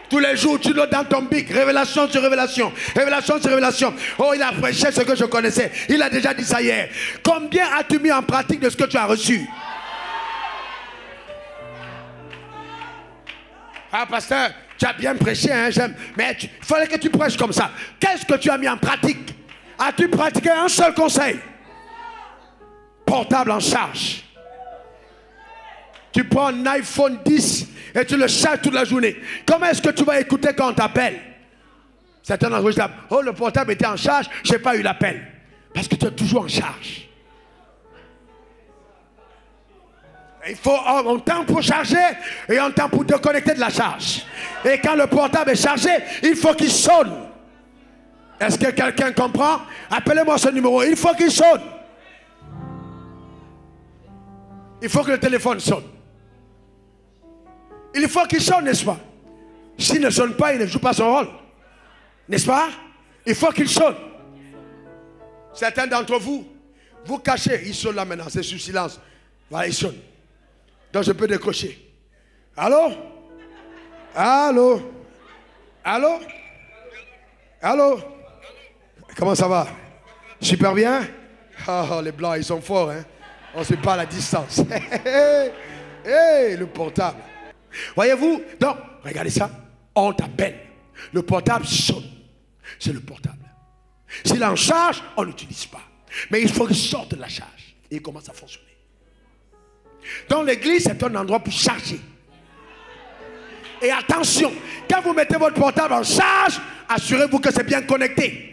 Tous les jours, tu notes dans ton bic, révélation sur révélation, révélation sur révélation. Oh, il a prêché ce que je connaissais. Il a déjà dit ça hier. Combien as-tu mis en pratique de ce que tu as reçu? Ah, pasteur, tu as bien prêché, hein, j'aime. Mais il fallait que tu prêches comme ça. Qu'est-ce que tu as mis en pratique? As-tu pratiqué un seul conseil? Portable en charge. Tu prends un iPhone 10 et tu le charges toute la journée. Comment est-ce que tu vas écouter quand on t'appelle? Certains d'entre vous disent, oh, le portable était en charge, je n'ai pas eu l'appel. Parce que tu es toujours en charge. Il faut un temps pour charger et un temps pour déconnecter de la charge. Et quand le portable est chargé, il faut qu'il sonne. Est-ce que quelqu'un comprend? Appelez-moi ce numéro. Il faut qu'il sonne. Il faut que le téléphone sonne. Il faut qu'il sonne, n'est-ce pas? S'il ne sonne pas, il ne joue pas son rôle. N'est-ce pas? Il faut qu'il sonne. Certains d'entre vous, vous cachez. Il sonne là maintenant, c'est sous silence. Voilà, il sonne. Donc je peux décrocher. Allô? Allô? Allô? Allô? Comment ça va? Super bien? Oh, les blancs, ils sont forts, hein? On se parle à distance. Hey, le portable. Voyez-vous? Donc, regardez ça. On t'appelle. Le portable sonne. C'est le portable. S'il est en charge, on ne l'utilise pas. Mais il faut qu'il sorte de la charge. Et il commence à fonctionner. Donc l'église, c'est un endroit pour charger. Et attention, quand vous mettez votre portable en charge, assurez-vous que c'est bien connecté.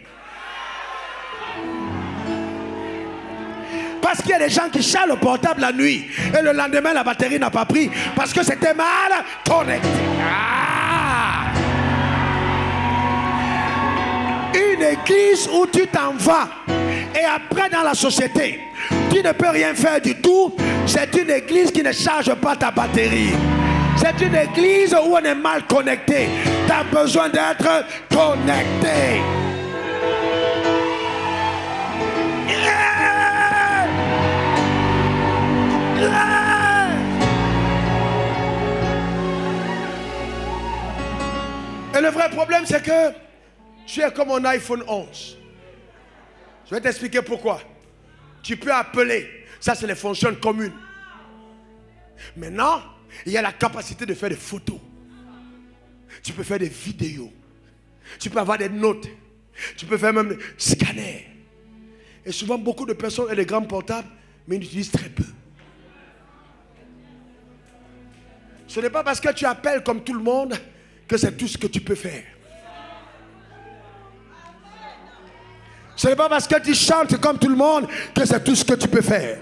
Parce qu'il y a des gens qui chargent le portable la nuit. Et le lendemain, la batterie n'a pas pris. Parce que c'était mal connecté. Une église où tu t'en vas. Et après dans la société, tu ne peux rien faire du tout. C'est une église qui ne charge pas ta batterie. C'est une église où on est mal connecté. Tu as besoin d'être connecté. Et le vrai problème, c'est que tu es comme un iPhone 11. Je vais t'expliquer pourquoi. Tu peux appeler. Ça, c'est les fonctions communes. Maintenant, il y a la capacité de faire des photos. Tu peux faire des vidéos. Tu peux avoir des notes. Tu peux faire même des scanners. Et souvent, beaucoup de personnes ont des grands portables, mais ils utilisent très peu. Ce n'est pas parce que tu appelles comme tout le monde que c'est tout ce que tu peux faire. Ce n'est pas parce que tu chantes comme tout le monde que c'est tout ce que tu peux faire.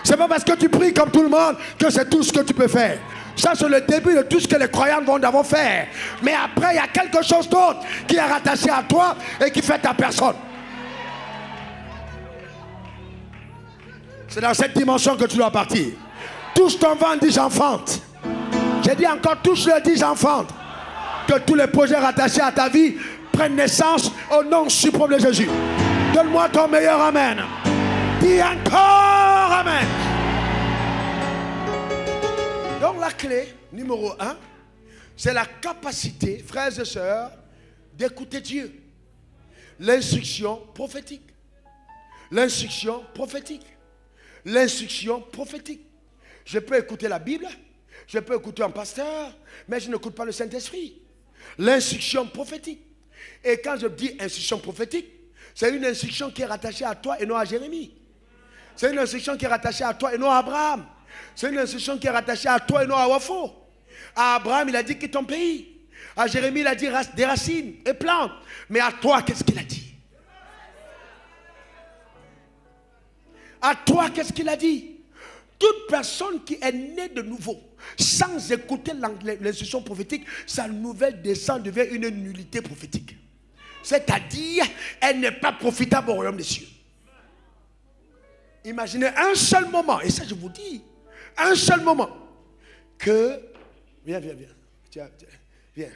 Ce n'est pas parce que tu pries comme tout le monde que c'est tout ce que tu peux faire. Ça, c'est le début de tout ce que les croyants vont devoir faire. Mais après, il y a quelque chose d'autre qui est rattaché à toi et qui fait ta personne. C'est dans cette dimension que tu dois partir. Touche ton ventre, dis j'enfante. J'ai dit encore, touche-le, dis j'enfante. Que tous les projets rattachés à ta vie prennent naissance au nom suprême de Jésus. Donne-moi ton meilleur amen. Dis encore amen. Donc la clé numéro 1, c'est la capacité, frères et sœurs, d'écouter Dieu. L'instruction prophétique. L'instruction prophétique. L'instruction prophétique. Je peux écouter la Bible, je peux écouter un pasteur, mais je n'écoute pas le Saint-Esprit. L'instruction prophétique. Et quand je dis instruction prophétique, c'est une instruction qui est rattachée à toi et non à Jérémie. C'est une instruction qui est rattachée à toi et non à Abraham. C'est une instruction qui est rattachée à toi et non à Wafo. À Abraham, il a dit quitte ton pays. À Jérémie, il a dit des racines et plantes. Mais à toi, qu'est-ce qu'il a dit? À toi, qu'est-ce qu'il a dit? Toute personne qui est née de nouveau, sans écouter l'instruction prophétique, sa nouvelle descente devient une nullité prophétique. C'est-à-dire, elle n'est pas profitable au royaume des cieux. Imaginez un seul moment, et ça je vous dis, un seul moment, que... Viens. Tiens, viens.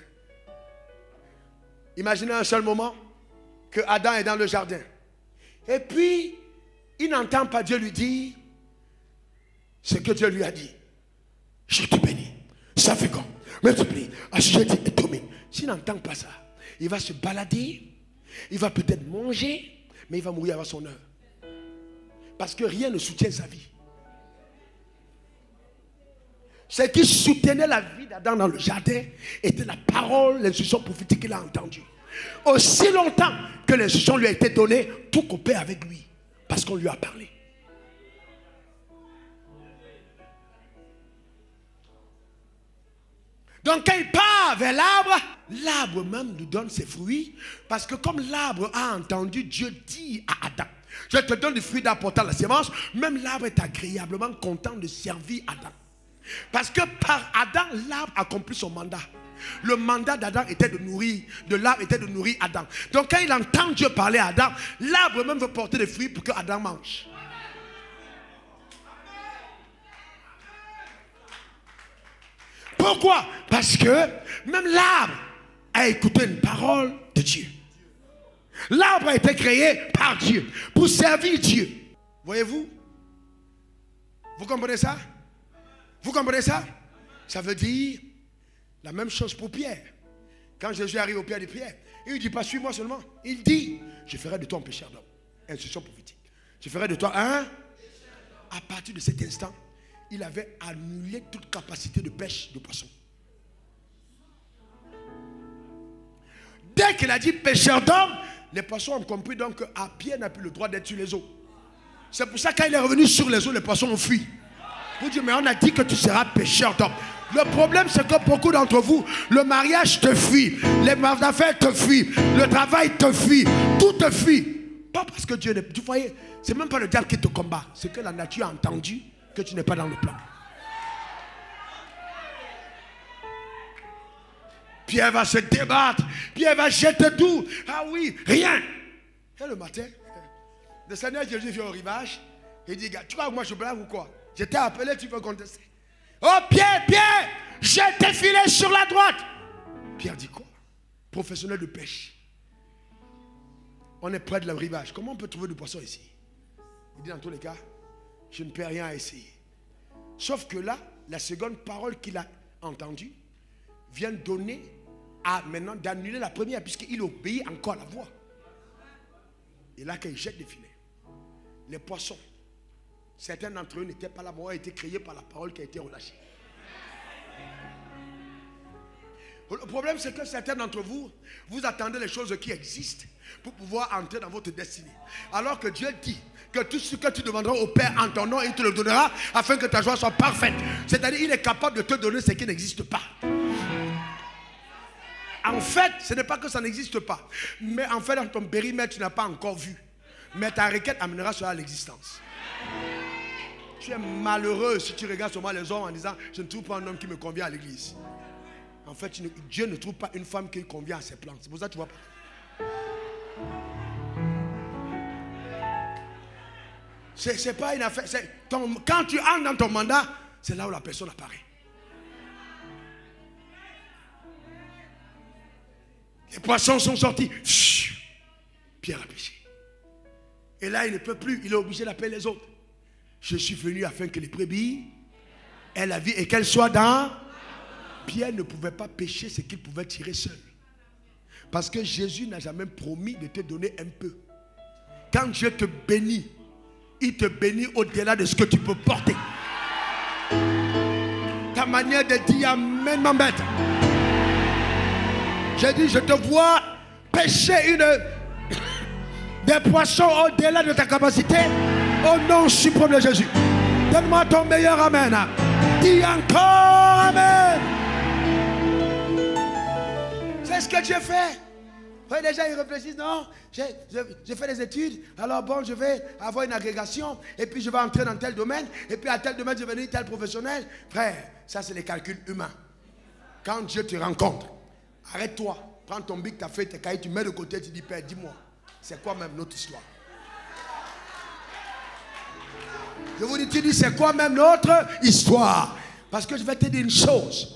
Imaginez un seul moment, que Adam est dans le jardin. Et puis, il n'entend pas Dieu lui dire ce que Dieu lui a dit. Je te bénis, ça fait comme, multiplie, assujetti et domine. S'il n'entend pas ça, il va se balader, il va peut-être manger, mais il va mourir avant son heure. Parce que rien ne soutient sa vie. Ce qui soutenait la vie d'Adam dans le jardin était la parole, l'instruction prophétique qu'il a entendue. Aussi longtemps que l'instruction lui a été donnée, tout coopère avec lui. Parce qu'on lui a parlé. Donc quand il part vers l'arbre, l'arbre même nous donne ses fruits. Parce que comme l'arbre a entendu Dieu dire à Adam, je te donne du fruit d'apportant la sémence, même l'arbre est agréablement content de servir Adam. Parce que par Adam, l'arbre accomplit son mandat. Le mandat d'Adam était de nourrir, de l'arbre était de nourrir Adam. Donc quand il entend Dieu parler à Adam, l'arbre même veut porter des fruits pour que Adam mange. Pourquoi? Parce que même l'arbre a écouté une parole de Dieu. L'arbre a été créé par Dieu, pour servir Dieu. Voyez-vous? Vous comprenez ça? Vous comprenez ça? Ça veut dire la même chose pour Pierre. Quand Jésus arrive au pied de Pierre, il ne dit pas suis-moi seulement. Il dit, je ferai de toi un pécheur d'homme. Instruction prophétique. Je ferai de toi un. À partir de cet instant, il avait annulé toute capacité de pêche de poissons. Dès qu'il a dit pécheur d'homme, les poissons ont compris donc qu'à Pierre n'a plus le droit d'être sur les eaux. C'est pour ça que quand il est revenu sur les eaux, les poissons ont fui. Vous dites, mais on a dit que tu seras pécheur d'homme. Le problème, c'est que beaucoup d'entre vous, le mariage te fuit, les affaires te fuient, le travail te fuit, tout te fuit. Pas parce que Dieu n'est... Vous voyez, c'est même pas le diable qui te combat, c'est que la nature a entendu que tu n'es pas dans le plan. Pierre va se débattre, Pierre va jeter tout. Ah oui, rien. Et le matin, le Seigneur Jésus vient au rivage, il dit, tu crois que moi je blague ou quoi? Je t'ai appelé, tu veux contester? Oh Pierre, Pierre, je t'ai filé sur la droite. Pierre dit quoi? Professionnel de pêche. On est près de le rivage. Comment on peut trouver du poisson ici? Il dit dans tous les cas, je ne peux rien essayer. Sauf que là, la seconde parole qu'il a entendue vient donner à maintenant d'annuler la première, puisqu'il obéit encore à la voix. Et là, quand il jette des filets, les poissons, certains d'entre eux n'étaient pas là, mais ont été créés par la parole qui a été relâchée. Le problème, c'est que certains d'entre vous, vous attendez les choses qui existent pour pouvoir entrer dans votre destinée. Alors que Dieu dit que tout ce que tu demanderas au Père en ton nom, il te le donnera afin que ta joie soit parfaite. C'est-à-dire, il est capable de te donner ce qui n'existe pas. En fait, ce n'est pas que ça n'existe pas. Mais en fait, dans ton périmètre, tu n'as pas encore vu. Mais ta requête amènera cela à l'existence. Tu es malheureux si tu regardes seulement les hommes en disant, je ne trouve pas un homme qui me convient à l'église. En fait, Dieu ne trouve pas une femme qui convient à ses plans. C'est pour ça que tu vois pas. C'est pas une affaire. Quand tu entres dans ton mandat, c'est là où la personne apparaît. Les poissons sont sortis. Chut, Pierre a péché. Et là, il ne peut plus. Il est obligé d'appeler les autres. Je suis venu afin que les brebis aient la vie et qu'elles soient dans... Pierre ne pouvait pas pécher ce qu'il pouvait tirer seul. Parce que Jésus n'a jamais promis de te donner un peu. Quand Dieu te bénit, il te bénit au-delà de ce que tu peux porter. Ta manière de dire Amen m'embête. J'ai dit, je te vois pêcher des poissons au-delà de ta capacité. Au nom suprême de Jésus. Donne-moi ton meilleur Amen. Dis encore Amen. C'est ce que Dieu fait. Oui, déjà, ils réfléchissent, non, j'ai fait des études, alors bon, je vais avoir une agrégation, et puis je vais entrer dans tel domaine, et puis à tel domaine, je vais devenir tel professionnel. Frère, ça c'est les calculs humains. Quand Dieu te rencontre, arrête-toi, prends ton bic, ta feuille, tes cahiers, tu mets de côté, tu dis, Père, dis-moi, c'est quoi même notre histoire? Je vous dis, tu dis, c'est quoi même notre histoire? Parce que je vais te dire une chose.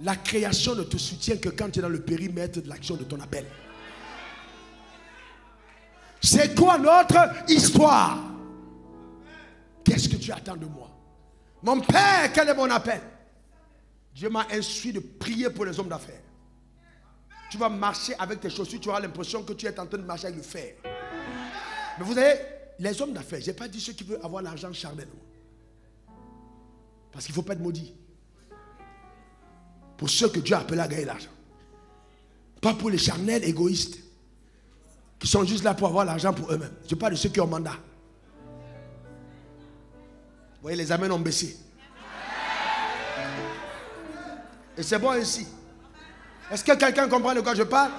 La création ne te soutient que quand tu es dans le périmètre de l'action de ton appel. C'est quoi notre histoire? Qu'est-ce que tu attends de moi? Mon Père, quel est mon appel? Dieu m'a instruit de prier pour les hommes d'affaires. Tu vas marcher avec tes chaussures, tu auras l'impression que tu es en train de marcher avec le fer. Mais vous savez, les hommes d'affaires, je n'ai pas dit ceux qui veulent avoir l'argent charnel. Parce qu'il ne faut pas être maudit. Pour ceux que Dieu a appelés à gagner l'argent. Pas pour les charnels égoïstes. Qui sont juste là pour avoir l'argent pour eux-mêmes. Je parle de ceux qui ont mandat. Vous voyez, les amens ont baissé. Et c'est bon ici. Est-ce que quelqu'un comprend de quoi je parle?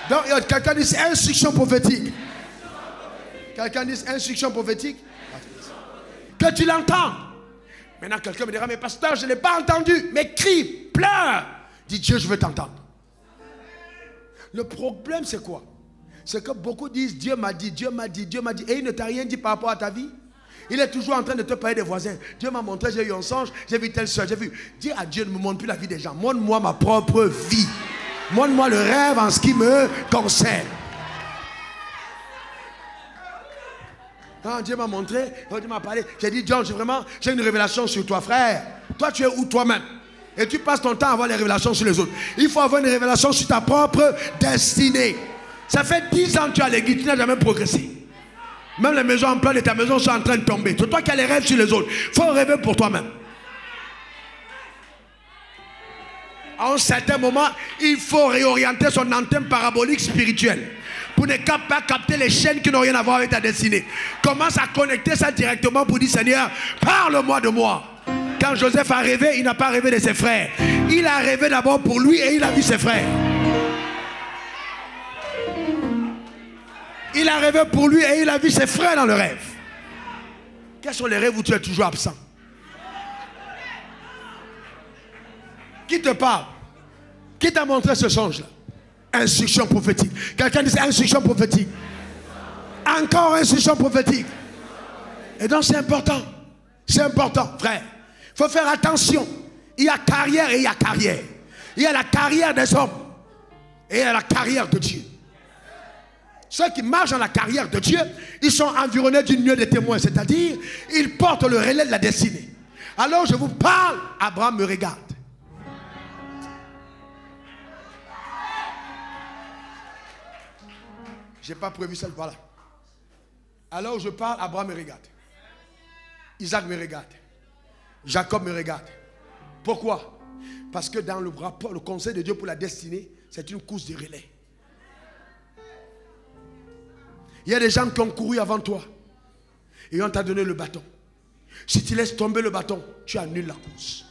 Donc, quelqu'un dit instruction prophétique. Quelqu'un dit instruction prophétique. Que tu l'entends. Maintenant, quelqu'un me dira, mais pasteur, je ne l'ai pas entendu. Mais crie, pleure. Dis, Dieu, je veux t'entendre. Le problème, c'est quoi? C'est que beaucoup disent, Dieu m'a dit, Dieu m'a dit, Dieu m'a dit. Et il ne t'a rien dit par rapport à ta vie. Il est toujours en train de te parler des voisins. Dieu m'a montré, j'ai eu un songe, j'ai vu telle soeur, j'ai vu. Dis à Dieu, ne me montre plus la vie des gens. Montre-moi ma propre vie. Montre-moi le rêve en ce qui me concerne. Quand Dieu m'a montré, quand Dieu m'a parlé, j'ai dit, John, j'ai une révélation sur toi, frère. Toi, tu es où toi-même? Et tu passes ton temps à avoir les révélations sur les autres. Il faut avoir une révélation sur ta propre destinée. Ça fait 10 ans que tu as l'église, tu n'as jamais progressé. Même les maisons en plan de ta maison sont en train de tomber. C'est toi qui as les rêves sur les autres. Il faut rêver pour toi-même. À un certain moment, il faut réorienter son antenne parabolique spirituelle pour ne pas capter les chaînes qui n'ont rien à voir avec ta destinée. Commence à connecter ça directement pour dire, Seigneur, parle-moi de moi. Quand Joseph a rêvé, il n'a pas rêvé de ses frères. Il a rêvé d'abord pour lui et il a vu ses frères. Il a rêvé pour lui et il a vu ses frères dans le rêve. Quels sont les rêves où tu es toujours absent? Qui te parle? Qui t'a montré ce songe-là? Instruction prophétique. Quelqu'un dit instruction prophétique. Encore instruction prophétique. Et donc c'est important. C'est important, frère. Il faut faire attention. Il y a carrière et il y a carrière. Il y a la carrière des hommes et il y a la carrière de Dieu. Ceux qui marchent dans la carrière de Dieu, ils sont environnés d'une nuée de témoins, c'est-à-dire, ils portent le relais de la destinée. Alors je vous parle, Abraham me regarde. Je n'ai pas prévu ça, voilà. Alors je parle, Abraham me regarde. Isaac me regarde. Jacob me regarde. Pourquoi? Parce que dans le rapport, le conseil de Dieu pour la destinée, c'est une course de relais. Il y a des gens qui ont couru avant toi et on t'a donné le bâton. Si tu laisses tomber le bâton, tu annules la course.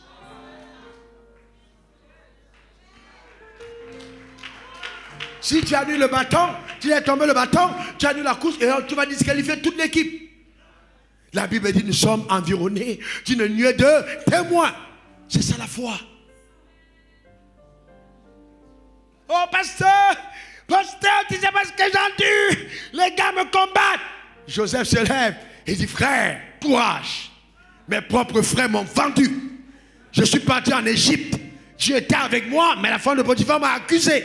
Si tu annules le bâton, tu laisses tomber le bâton, tu annules la course et tu vas disqualifier toute l'équipe. La Bible dit nous sommes environnés d'une nuée de témoins. C'est ça la foi. Oh pasteur, tu sais pas ce que j'ai entendu. Les gars me combattent. Joseph se lève et dit, frère, courage. Mes propres frères m'ont vendu. Je suis parti en Égypte. Dieu était avec moi, mais la femme de Potiphar m'a accusé.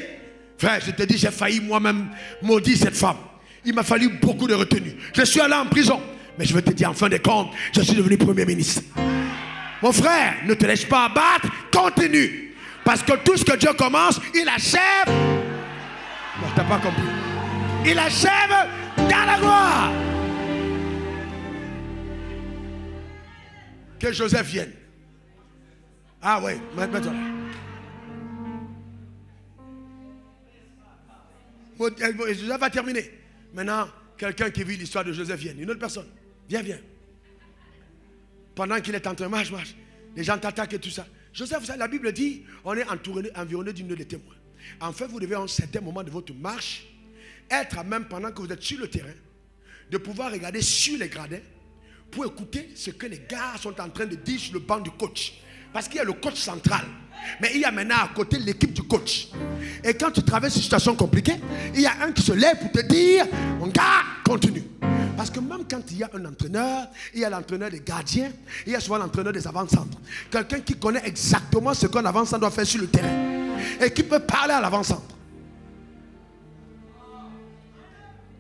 Frère, je te dis, j'ai failli moi-même maudire cette femme. Il m'a fallu beaucoup de retenue. Je suis allé en prison. Mais je veux te dire, en fin de compte, je suis devenu Premier ministre. Mon frère, ne te laisse pas abattre, continue. Parce que tout ce que Dieu commence, il achève. Non, tu n'as pas compris. Il achève dans la gloire. Que Joseph vienne. Ah oui, maintenant. Joseph va terminer. Maintenant, quelqu'un qui vit l'histoire de Joseph vienne. Une autre personne. Viens, viens. Pendant qu'il est en train de marche. Les gens t'attaquent et tout ça. Joseph, la Bible dit, on est environné d'une nuée de témoins. En fait, vous devez à un certain moment de votre marche, être à même pendant que vous êtes sur le terrain, de pouvoir regarder sur les gradins pour écouter ce que les gars sont en train de dire sur le banc du coach. Parce qu'il y a le coach central. Mais il y a maintenant à côté l'équipe du coach. Et quand tu traverses une situation compliquée, il y a un qui se lève pour te dire, mon gars, continue. Parce que même quand il y a un entraîneur, il y a l'entraîneur des gardiens, il y a souvent l'entraîneur des avant-centres. Quelqu'un qui connaît exactement ce qu'un avant-centre doit faire sur le terrain. Et qui peut parler à l'avant-centre.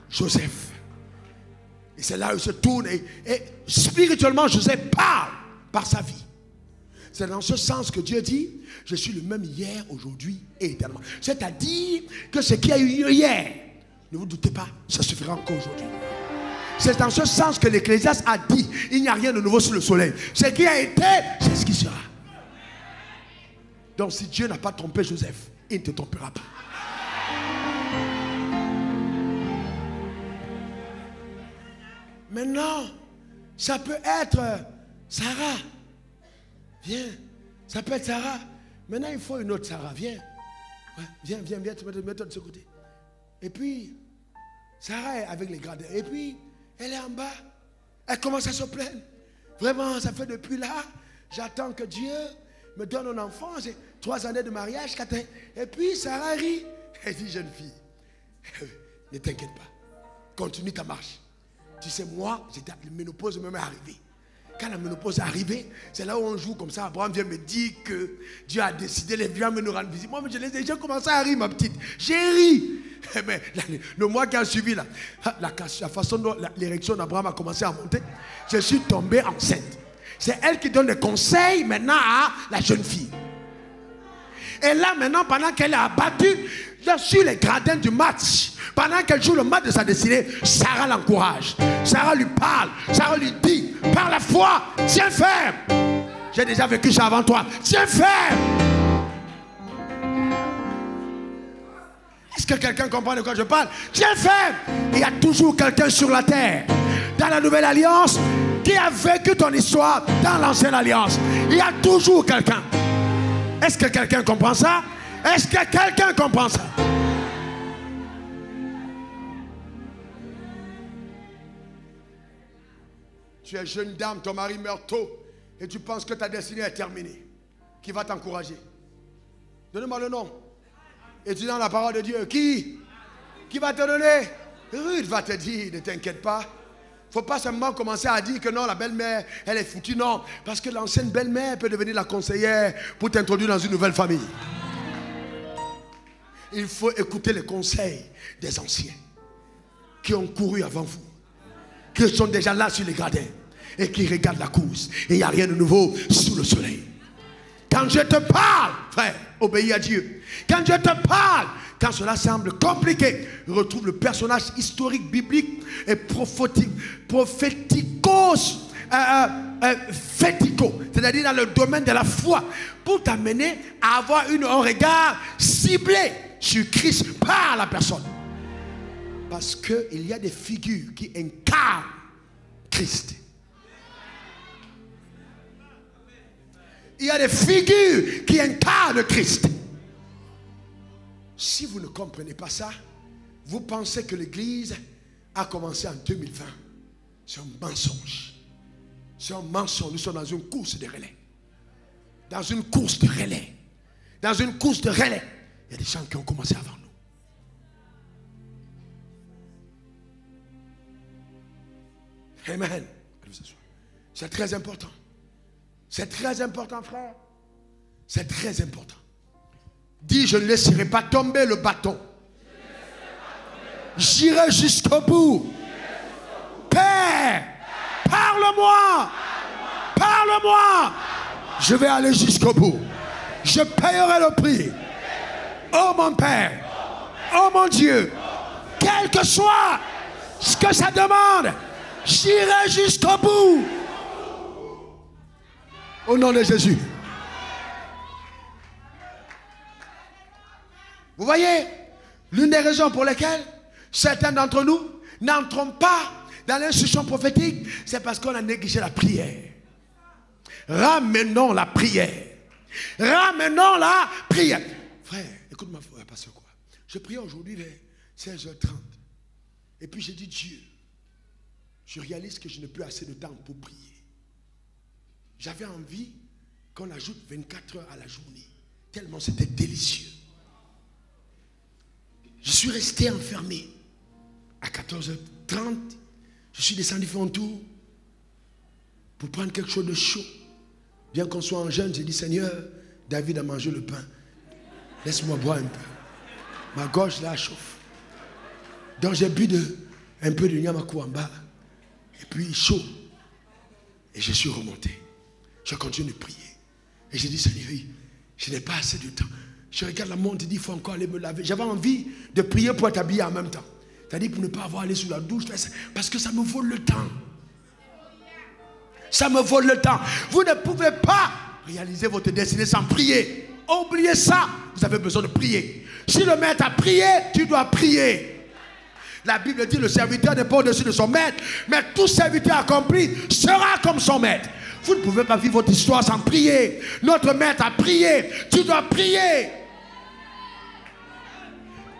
Joseph. Et c'est là où il se tourne. Et spirituellement, Joseph parle par sa vie. C'est dans ce sens que Dieu dit, je suis le même hier, aujourd'hui et éternellement. C'est-à-dire que ce qui a eu lieu hier, ne vous doutez pas, ça se fera encore aujourd'hui. C'est dans ce sens que l'Ecclésiaste a dit, il n'y a rien de nouveau sous le soleil. Ce qui a été, c'est ce qui sera. Donc si Dieu n'a pas trompé Joseph, il ne te trompera pas. Maintenant, ça peut être Sarah. Viens. Ça peut être Sarah. Maintenant, il faut une autre Sarah. Viens. Ouais, viens, mets-toi de ce côté. Et puis, Sarah est avec les gradins. Et puis, elle est en bas. Elle commence à se plaindre. Vraiment, ça fait depuis là. J'attends que Dieu me donne un enfant. J'ai 3 années de mariage, 4 ans. Et puis, Sarah rit. Elle dit, jeune fille, ne t'inquiète pas. Continue ta marche. Tu sais, moi, la ménopause même est arrivée. Quand la ménopause est arrivée, c'est là où on joue comme ça. Abraham vient me dire que Dieu a décidé, les vieux me nous rendre visite. Moi, j'ai commencé à rire, ma petite. J'ai ri. Mais le mois qui a suivi, la façon dont l'érection d'Abraham a commencé à monter, je suis tombé enceinte. C'est elle qui donne des conseils maintenant à la jeune fille. Et là maintenant, pendant qu'elle est abattue sur les gradins du match, pendant qu'elle joue le match de sa destinée, Sarah l'encourage. Sarah lui parle. Sarah lui dit, par la foi, tiens ferme. J'ai déjà vécu ça avant toi. Tiens ferme. Est-ce que quelqu'un comprend de quoi je parle? Tiens ferme. Il y a toujours quelqu'un sur la terre, dans la nouvelle alliance, qui a vécu ton histoire dans l'ancienne alliance. Il y a toujours quelqu'un. Est-ce que quelqu'un comprend ça? Est-ce que quelqu'un comprend ça? Tu es jeune dame, ton mari meurt tôt et tu penses que ta destinée est terminée. Qui va t'encourager? Donne-moi le nom. Étudiant la parole de Dieu. Qui va te donner? Ruth va te dire, ne t'inquiète pas. Il ne faut pas seulement commencer à dire que non, la belle-mère, elle est foutue. Non, parce que l'ancienne belle-mère peut devenir la conseillère pour t'introduire dans une nouvelle famille. Il faut écouter les conseils des anciens qui ont couru avant vous, qui sont déjà là sur les gradins et qui regardent la course. Et il n'y a rien de nouveau sous le soleil. Quand je te parle, frère, obéis à Dieu. Quand je te parle, quand cela semble compliqué, retrouve le personnage historique, biblique et fético, c'est-à-dire dans le domaine de la foi, pour t'amener à avoir un regard ciblé sur Christ par la personne. Parce qu'il y a des figures qui incarnent Christ. Il y a des figures qui incarnent Christ. Si vous ne comprenez pas ça, vous pensez que l'Église a commencé en 2020. C'est un mensonge. C'est un mensonge. Nous sommes dans une course de relais. Dans une course de relais. Dans une course de relais. Il y a des gens qui ont commencé avant nous. Amen. C'est très important. C'est très important, frère. C'est très important. Dis, je ne laisserai pas tomber le bâton. J'irai jusqu'au bout. Père, parle-moi. Parle-moi. Je vais aller jusqu'au bout. Je payerai le prix. Oh mon Père. Oh mon Dieu. Quel que soit ce que ça demande, j'irai jusqu'au bout. Au nom de Jésus. Vous voyez, l'une des raisons pour lesquelles certains d'entre nous n'entrons pas dans l'instruction prophétique, c'est parce qu'on a négligé la prière. Ramenons la prière. Ramenons la prière. Frère, écoute-moi, parce que quoi? Je priais aujourd'hui vers 16h30. Et puis j'ai dit, Dieu, je réalise que je n'ai plus assez de temps pour prier. J'avais envie qu'on ajoute 24 heures à la journée. Tellement c'était délicieux. Je suis resté enfermé. À 14h30, je suis descendu faire un tour pour prendre quelque chose de chaud. Bien qu'on soit en jeûne, j'ai dit, Seigneur, David a mangé le pain. Laisse-moi boire un peu. Ma gorge là chauffe. Donc j'ai bu un peu de nyamakou en bas. Et puis chaud. Et je suis remonté. Je continue de prier. Et j'ai dit, Seigneur, je n'ai pas assez de temps. Je regarde la montre et dis, il faut encore aller me laver. J'avais envie de prier pour être habillé en même temps. C'est-à-dire pour ne pas avoir à aller sous la douche. Parce que ça me vole le temps. Ça me vole le temps. Vous ne pouvez pas réaliser votre destinée sans prier. Oubliez ça. Vous avez besoin de prier. Si le maître a prié, tu dois prier. La Bible dit, le serviteur n'est pas au-dessus de son maître. Mais tout serviteur accompli sera comme son maître. Vous ne pouvez pas vivre votre histoire sans prier. Notre maître a prié. Tu dois prier.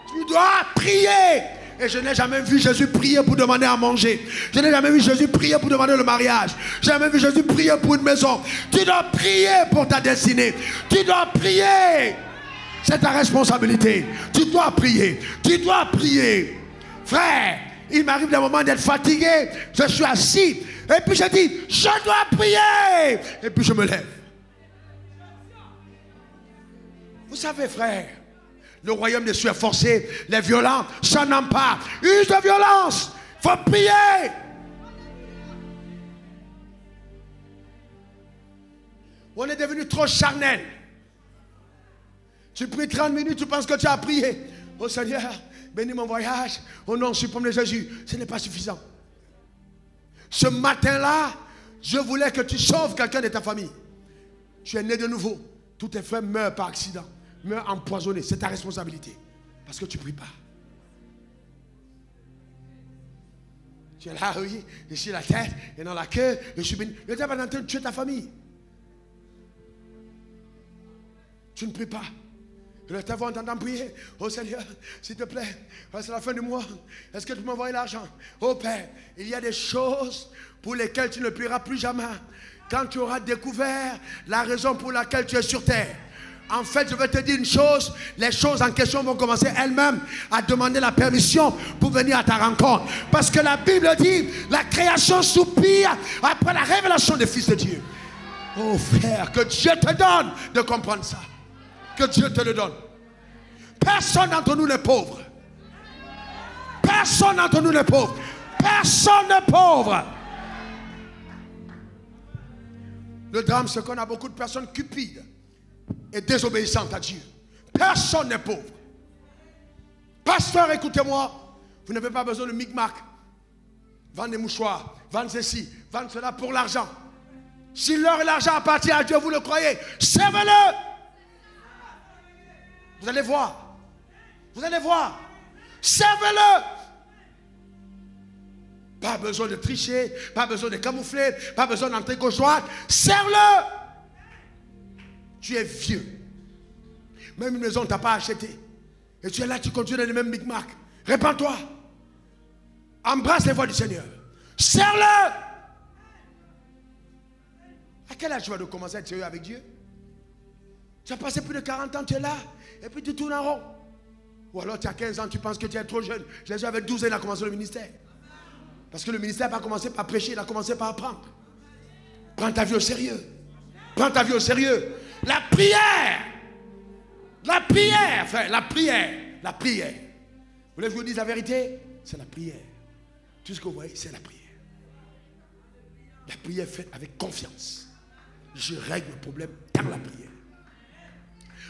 Tu dois prier. Et je n'ai jamais vu Jésus prier pour demander à manger. Je n'ai jamais vu Jésus prier pour demander le mariage. Je n'ai jamais vu Jésus prier pour une maison. Tu dois prier pour ta destinée. Tu dois prier. C'est ta responsabilité. Tu dois prier. Tu dois prier. Frère, il m'arrive des moments d'être fatigué. Je suis assis. Et puis je dis, je dois prier. Et puis je me lève. Vous savez, frère, Le royaume des cieux est forcé. Les violents s'en emparent. Use de violence. Il faut prier. On est devenu trop charnel. Tu pries 30 minutes, tu penses que tu as prié. Oh Seigneur, bénis mon voyage. Au nom suprême de Jésus. Ce n'est pas suffisant. Ce matin-là, je voulais que tu sauves quelqu'un de ta famille. Tu es né de nouveau. Tous tes frères meurent par accident. Meurent empoisonnés. C'est ta responsabilité. Parce que tu ne pries pas. Tu es là, oui, je suis la tête et dans la queue. Je suis béni. Le diable est en train de tuer ta famille. Tu ne pries pas. Le diable va t'entendre prier. Oh Seigneur, s'il te plaît, c'est la fin du mois. Est-ce que tu peux m'envoyer l'argent? Oh Père, il y a des choses pour lesquelles tu ne prieras plus jamais. Quand tu auras découvert la raison pour laquelle tu es sur terre. En fait, je vais te dire une chose, les choses en question vont commencer elles-mêmes à demander la permission pour venir à ta rencontre. Parce que la Bible dit, la création soupire après la révélation des fils de Dieu. Oh frère, que Dieu te donne de comprendre ça. Que Dieu te le donne. Personne d'entre nous n'est pauvre. Personne d'entre nous n'est pauvre. Personne n'est pauvre. Le drame, c'est qu'on a beaucoup de personnes cupides et désobéissantes à Dieu. Personne n'est pauvre. Pasteur, écoutez-moi. Vous n'avez pas besoin de micmac. Vendre des mouchoirs, vendre ceci, vendre cela pour l'argent. Si l'or et l'argent appartiennent à Dieu, vous le croyez, servez-le. Vous allez voir. Vous allez voir. Servez-le. Pas besoin de tricher, pas besoin de camoufler, pas besoin d'entrer gauche-droite. Serve-le. Tu es vieux. Même une maison, tu n'as pas acheté. Et tu es là, tu continues dans les mêmes micmacs. Répands-toi. Embrasse les voies du Seigneur. Serve-le. À quel âge tu vas commencer à être sérieux avec Dieu? Tu as passé plus de 40 ans, tu es là, et puis tu tournes en rond. Ou alors tu as 15 ans, tu penses que tu es trop jeune. Jésus avait 12 ans, il a commencé le ministère. Parce que le ministère n'a pas commencé par prêcher, il a commencé par apprendre. Prends ta vie au sérieux. Prends ta vie au sérieux. La prière. La prière, frère, la prière. La prière. Vous voulez que je vous dise la vérité? C'est la prière. Tout ce que vous voyez, c'est la prière. La prière faite avec confiance. Je règle le problème dans la prière.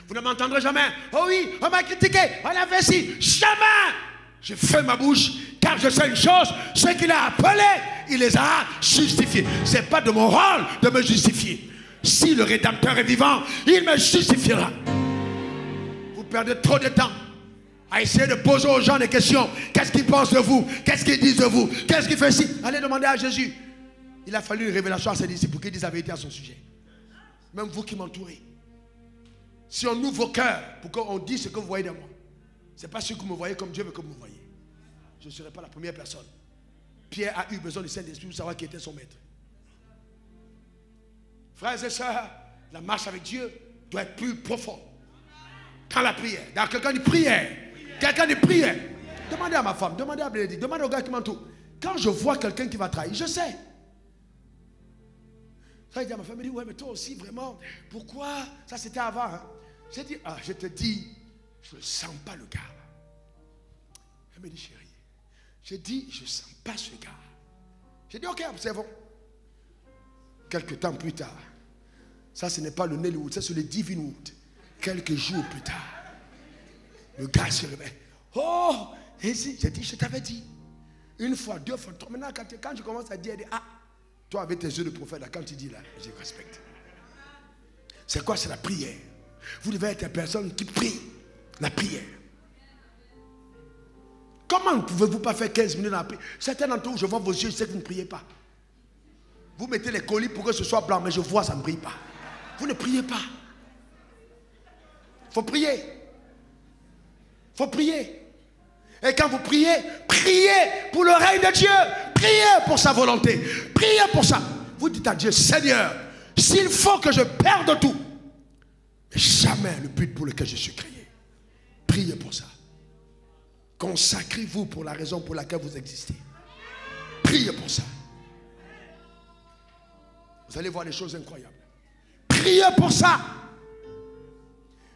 Vous ne m'entendrez jamais. Oh oui, on m'a critiqué, on a fait ci. Jamais. Je fais ma bouche, car je sais une chose, ceux qu'il a appelés, il les a justifiés. Ce n'est pas de mon rôle de me justifier. Si le Rédempteur est vivant, il me justifiera. Vous perdez trop de temps à essayer de poser aux gens des questions. Qu'est-ce qu'ils pensent de vous? Qu'est-ce qu'ils disent de vous? Qu'est-ce qu'ils font ici? Allez demander à Jésus. Il a fallu une révélation à ses disciples pour qu'ils disent la vérité à son sujet. Même vous qui m'entourez. Si on ouvre vos cœurs pour qu'on dise ce que vous voyez de moi. Ce n'est pas ce que vous me voyez comme Dieu veut que vous me voyez. Je ne serai pas la première personne. Pierre a eu besoin du Saint-Esprit pour savoir qui était son maître. Frères et sœurs, la marche avec Dieu doit être plus profonde. Quand la prière. Dans quelqu'un dit prière. Quelqu'un dit prière. Demandez à ma femme, demandez à Bénédicte, demandez au gars qui m'entoure. Quand je vois quelqu'un qui va trahir, je sais. Ça, il dit à ma femme, il dit, ouais, mais toi aussi, vraiment, pourquoi? Ça, c'était avant. Hein? J'ai dit, ah, je te dis, je ne sens pas le gars. Elle me dit, chérie, j'ai dit, je ne sens pas ce gars. J'ai dit, ok, observons. Quelques temps plus tard, ça, ce n'est pas le Nollywood, ça, c'est le Divinewood. Quelques jours plus tard, le gars se réveille. Oh, et si, j'ai dit, je t'avais dit. Une fois, deux fois, trois. Maintenant, quand je commence à dire, ah, toi, avec tes yeux de prophète, là, quand tu dis là, je respecte. C'est quoi? C'est la prière. Vous devez être une personne qui prie. La prière. Comment ne pouvez-vous pas faire 15 minutes dans la prière? Certains d'entre vous, je vois vos yeux, je sais que vous ne priez pas. Vous mettez les colis pour que ce soit blanc, mais je vois, ça ne brille pas. Vous ne priez pas. Il faut prier. Il faut prier. Et quand vous priez, priez pour le règne de Dieu. Priez pour sa volonté. Priez pour ça. Vous dites à Dieu, Seigneur, s'il faut que je perde tout, jamais le but pour lequel je suis créé. Priez pour ça. Consacrez-vous pour la raison pour laquelle vous existez. Priez pour ça. Vous allez voir des choses incroyables. Priez pour ça.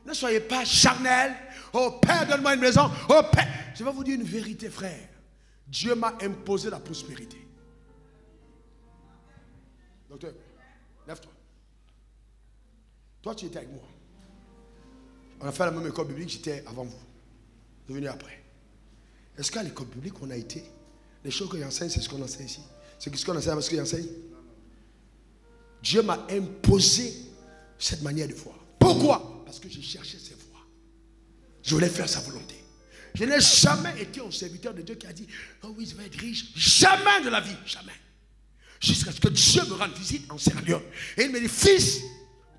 Ne soyez pas charnel. Oh Père, donne-moi une maison. Oh Père. Je vais vous dire une vérité, frère. Dieu m'a imposé la prospérité. Docteur, lève-toi. Toi, tu étais avec moi. On a fait la même école biblique, j'étais avant vous. Je suis venu après. Est-ce qu'à l'école biblique, on a été? Les choses que j'enseigne, c'est ce qu'on enseigne ici. C'est ce qu'on enseigne parce que j'enseigne. Dieu m'a imposé cette manière de voir. Pourquoi? Parce que je cherchais ses voies. Je voulais faire sa volonté. Je n'ai jamais été un serviteur de Dieu qui a dit, oh oui, je vais être riche. Jamais de la vie, jamais. Jusqu'à ce que Dieu me rende visite en Sierra Leone. Et il me dit, fils,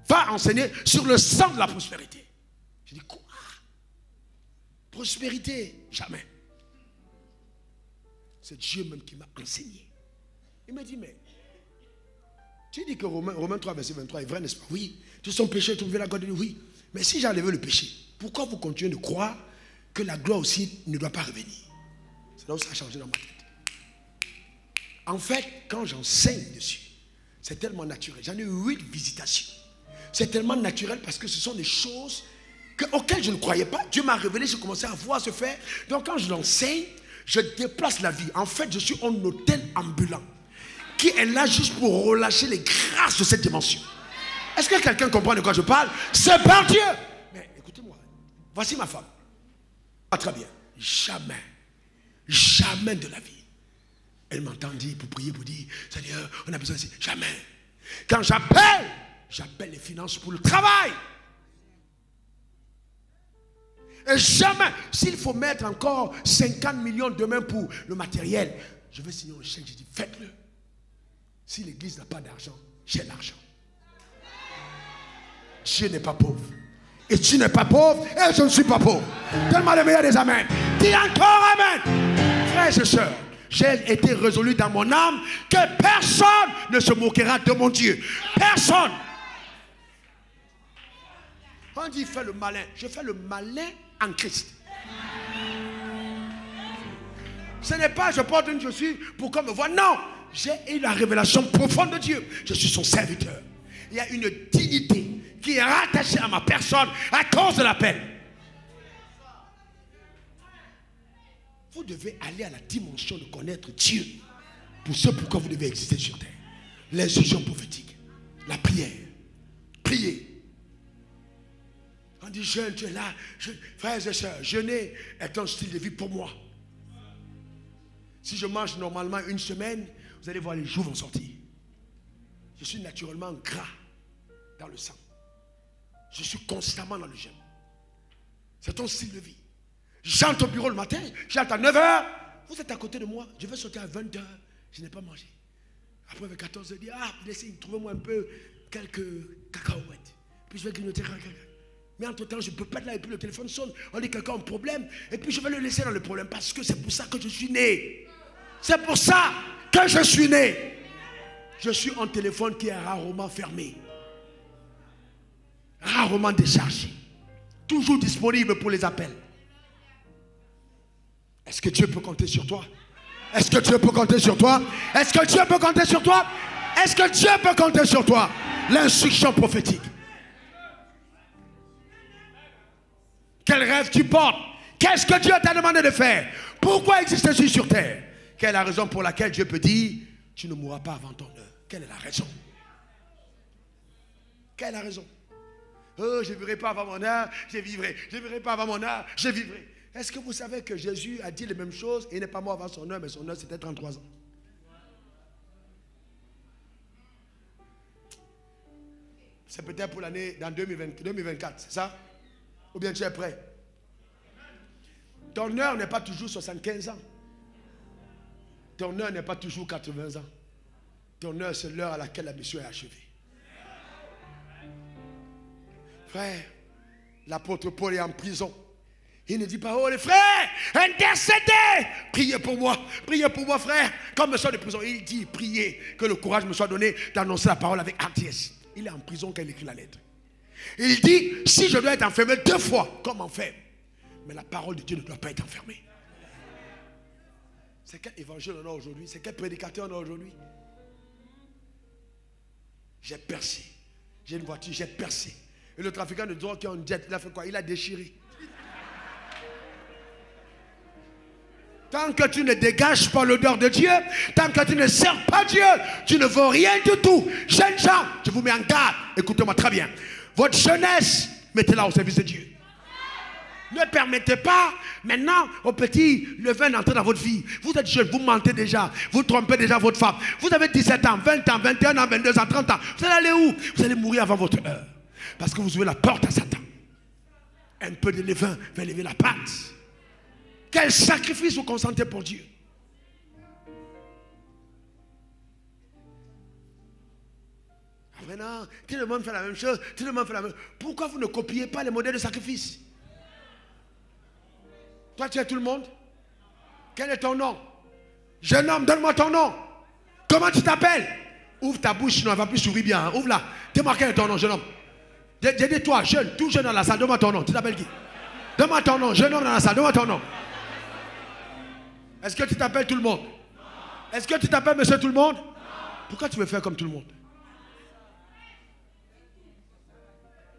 va enseigner sur le sang de la prospérité. Je dis, quoi? Prospérité? Jamais. C'est Dieu même qui m'a enseigné. Il me dit, mais tu dis que Romains 3, verset 23 est vrai, n'est-ce pas? Oui. Tous sont péchés, trouver la gloire de Dieu. Oui. Mais si j'ai enlevé le péché, pourquoi vous continuez de croire que la gloire aussi ne doit pas revenir? C'est là où ça a changé dans ma tête. En fait, quand j'enseigne dessus, c'est tellement naturel. J'en ai eu 8 visitations. C'est tellement naturel parce que ce sont des choses auxquelles je ne croyais pas. Dieu m'a révélé, j'ai commencé à voir se faire. Donc quand je l'enseigne, je déplace la vie. En fait, je suis un hôtel ambulant qui est là juste pour relâcher les grâces de cette dimension. Est-ce que quelqu'un comprend de quoi je parle? C'est par Dieu. Mais écoutez-moi, voici ma femme. Ah, très bien. Jamais, jamais de la vie. Elle m'entend dire pour prier, pour dire, Seigneur, on a besoin de ça. Jamais. Quand j'appelle les finances pour le travail. Et jamais, s'il faut mettre encore 50 millions demain pour le matériel, je vais signer un chèque, je dis, faites-le. Si l'église n'a pas d'argent, j'ai l'argent. Dieu n'est pas pauvre. Et tu n'es pas pauvre, et je ne suis pas pauvre. Donne-moi le meilleur des amens. Dis encore amen. Frères et sœurs, j'ai été résolu dans mon âme que personne ne se moquera de mon Dieu. Personne. On dit fais le malin. Je fais le malin en Christ. Ce n'est pas je porte une chaussure pour qu'on me voie. Non. J'ai eu la révélation profonde de Dieu. Je suis son serviteur. Il y a une dignité qui est rattachée à ma personne à cause de l'appel. Vous devez aller à la dimension de connaître Dieu pour ce pourquoi vous devez exister sur terre. L'instruction prophétique, la prière. Prier. On dit jeûne, tu es là. Frères et sœurs, jeûner est un style de vie pour moi. Si je mange normalement une semaine, vous allez voir les jours vont sortir. Je suis naturellement gras dans le sang. Je suis constamment dans le jeûne. C'est un style de vie. J'entre au bureau le matin, j'entre à 9h. Vous êtes à côté de moi, je vais sortir à 20h. Je n'ai pas mangé. Après, vers 14h, je dis, trouvez-moi un peu quelques cacahuètes. Puis je vais grignoter. Mais entre-temps, je ne peux pas être là et puis le téléphone sonne. On dit quelqu'un a un problème. Et puis je vais le laisser dans le problème parce que c'est pour ça que je suis né. C'est pour ça que je suis né. Je suis un téléphone qui est rarement fermé. Rarement déchargé. Toujours disponible pour les appels. Est-ce que Dieu peut compter sur toi? Est-ce que Dieu peut compter sur toi? Est-ce que Dieu peut compter sur toi? Est-ce que Dieu peut compter sur toi? L'instruction prophétique. Quel rêve tu portes? Qu'est-ce que Dieu t'a demandé de faire? Pourquoi existes-tu sur terre? Quelle est la raison pour laquelle Dieu peut dire tu ne mourras pas avant ton heure? Quelle est la raison? Quelle est la raison? Oh, je ne vivrai pas avant mon heure, je vivrai. Je ne vivrai pas avant mon heure, je vivrai. Est-ce que vous savez que Jésus a dit les mêmes choses et il n'est pas mort avant son heure, mais son heure c'était 33 ans? C'est peut-être pour l'année dans 2024, c'est ça? Ou bien tu es prêt? Ton heure n'est pas toujours 75 ans. Ton heure n'est pas toujours 80 ans. Ton heure, c'est l'heure à laquelle la mission est achevée. Frère, l'apôtre Paul est en prison. Il ne dit pas, oh les frères, intercédez, priez pour moi, frère, comme me sort de prison. Il dit, priez, que le courage me soit donné d'annoncer la parole avec hardiesse. Il est en prison quand il écrit la lettre. Il dit, si je dois être enfermé 2 fois, comme enferme, mais la parole de Dieu ne doit pas être enfermée. C'est quel évangile on a aujourd'hui? C'est quel prédicateur on a aujourd'hui? J'ai percé. J'ai une voiture, j'ai percé. Et le trafiquant de drogue qui a un jet, il a fait quoi? Il a déchiré. Tant que tu ne dégages pas l'odeur de Dieu, tant que tu ne sers pas Dieu, tu ne vaux rien du tout. Jeunes gens, je vous mets en garde. Écoutez-moi très bien. Votre jeunesse, mettez-la au service de Dieu. Ne permettez pas maintenant au petit levain d'entrer dans votre vie. Vous êtes jeune, vous mentez déjà, vous trompez déjà votre femme. Vous avez 17 ans, 20 ans, 21 ans, 22 ans, 30 ans. Vous allez aller où? Vous allez mourir avant votre heure. Parce que vous ouvrez la porte à Satan. Un peu de levain va lever la pâte. Quel sacrifice vous consentez pour Dieu? Maintenant, tout le monde fait la même chose, tout le monde fait la même chose. Pourquoi vous ne copiez pas les modèles de sacrifice? Toi, tu es tout le monde? Quel est ton nom? Jeune homme, donne-moi ton nom. Comment tu t'appelles? Ouvre ta bouche, sinon elle ne va plus sourire bien. Hein. Ouvre-la. Dis-moi quel est ton nom, jeune homme. J'ai dit toi, jeune, tout jeune dans la salle, donne-moi ton nom. Tu t'appelles qui? Donne-moi ton nom, jeune homme dans la salle, donne-moi ton nom. Est-ce que tu t'appelles tout le monde? Est-ce que tu t'appelles monsieur tout le monde? Pourquoi tu veux faire comme tout le monde?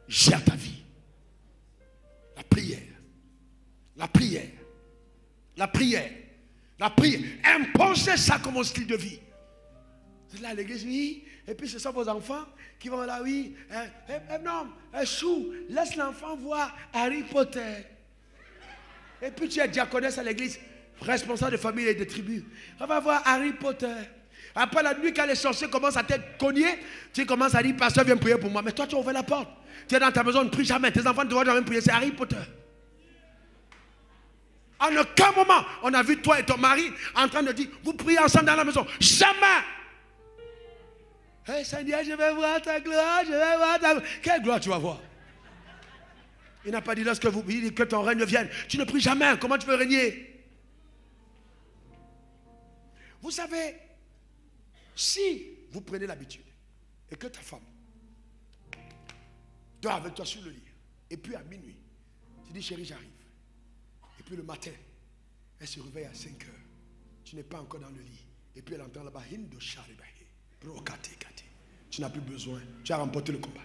Gère ta vie. La prière. La prière. La prière. La prière. Imposez ça comme un style de vie. C'est là à l'église, oui. Et puis ce sont vos enfants qui vont là, oui. Non, chou, laisse l'enfant voir Harry Potter. Et puis tu es diaconesse à l'église, responsable de famille et de tribu. On va voir Harry Potter. Après la nuit, quand les sorciers commencent à t'être cognés, tu commences à dire, pasteur, viens prier pour moi. Mais toi, tu as ouvert la porte. Tu es dans ta maison, ne prie jamais. Tes enfants ne doivent jamais prier. C'est Harry Potter. En aucun moment, on a vu toi et ton mari en train de dire, vous priez ensemble dans la maison. Jamais. Hey Seigneur, je vais voir ta gloire, je vais voir ta gloire. Quelle gloire tu vas voir? Il n'a pas dit lorsque vous priez que ton règne vienne. Tu ne pries jamais. Comment tu veux régner? Vous savez, si vous prenez l'habitude et que ta femme dort avec toi sur le lit, et puis à minuit, tu dis chérie, j'arrive. Et puis le matin, elle se réveille à 5 heures. Tu n'es pas encore dans le lit. Et puis elle entend là-bas, tu n'as plus besoin. Tu as remporté le combat.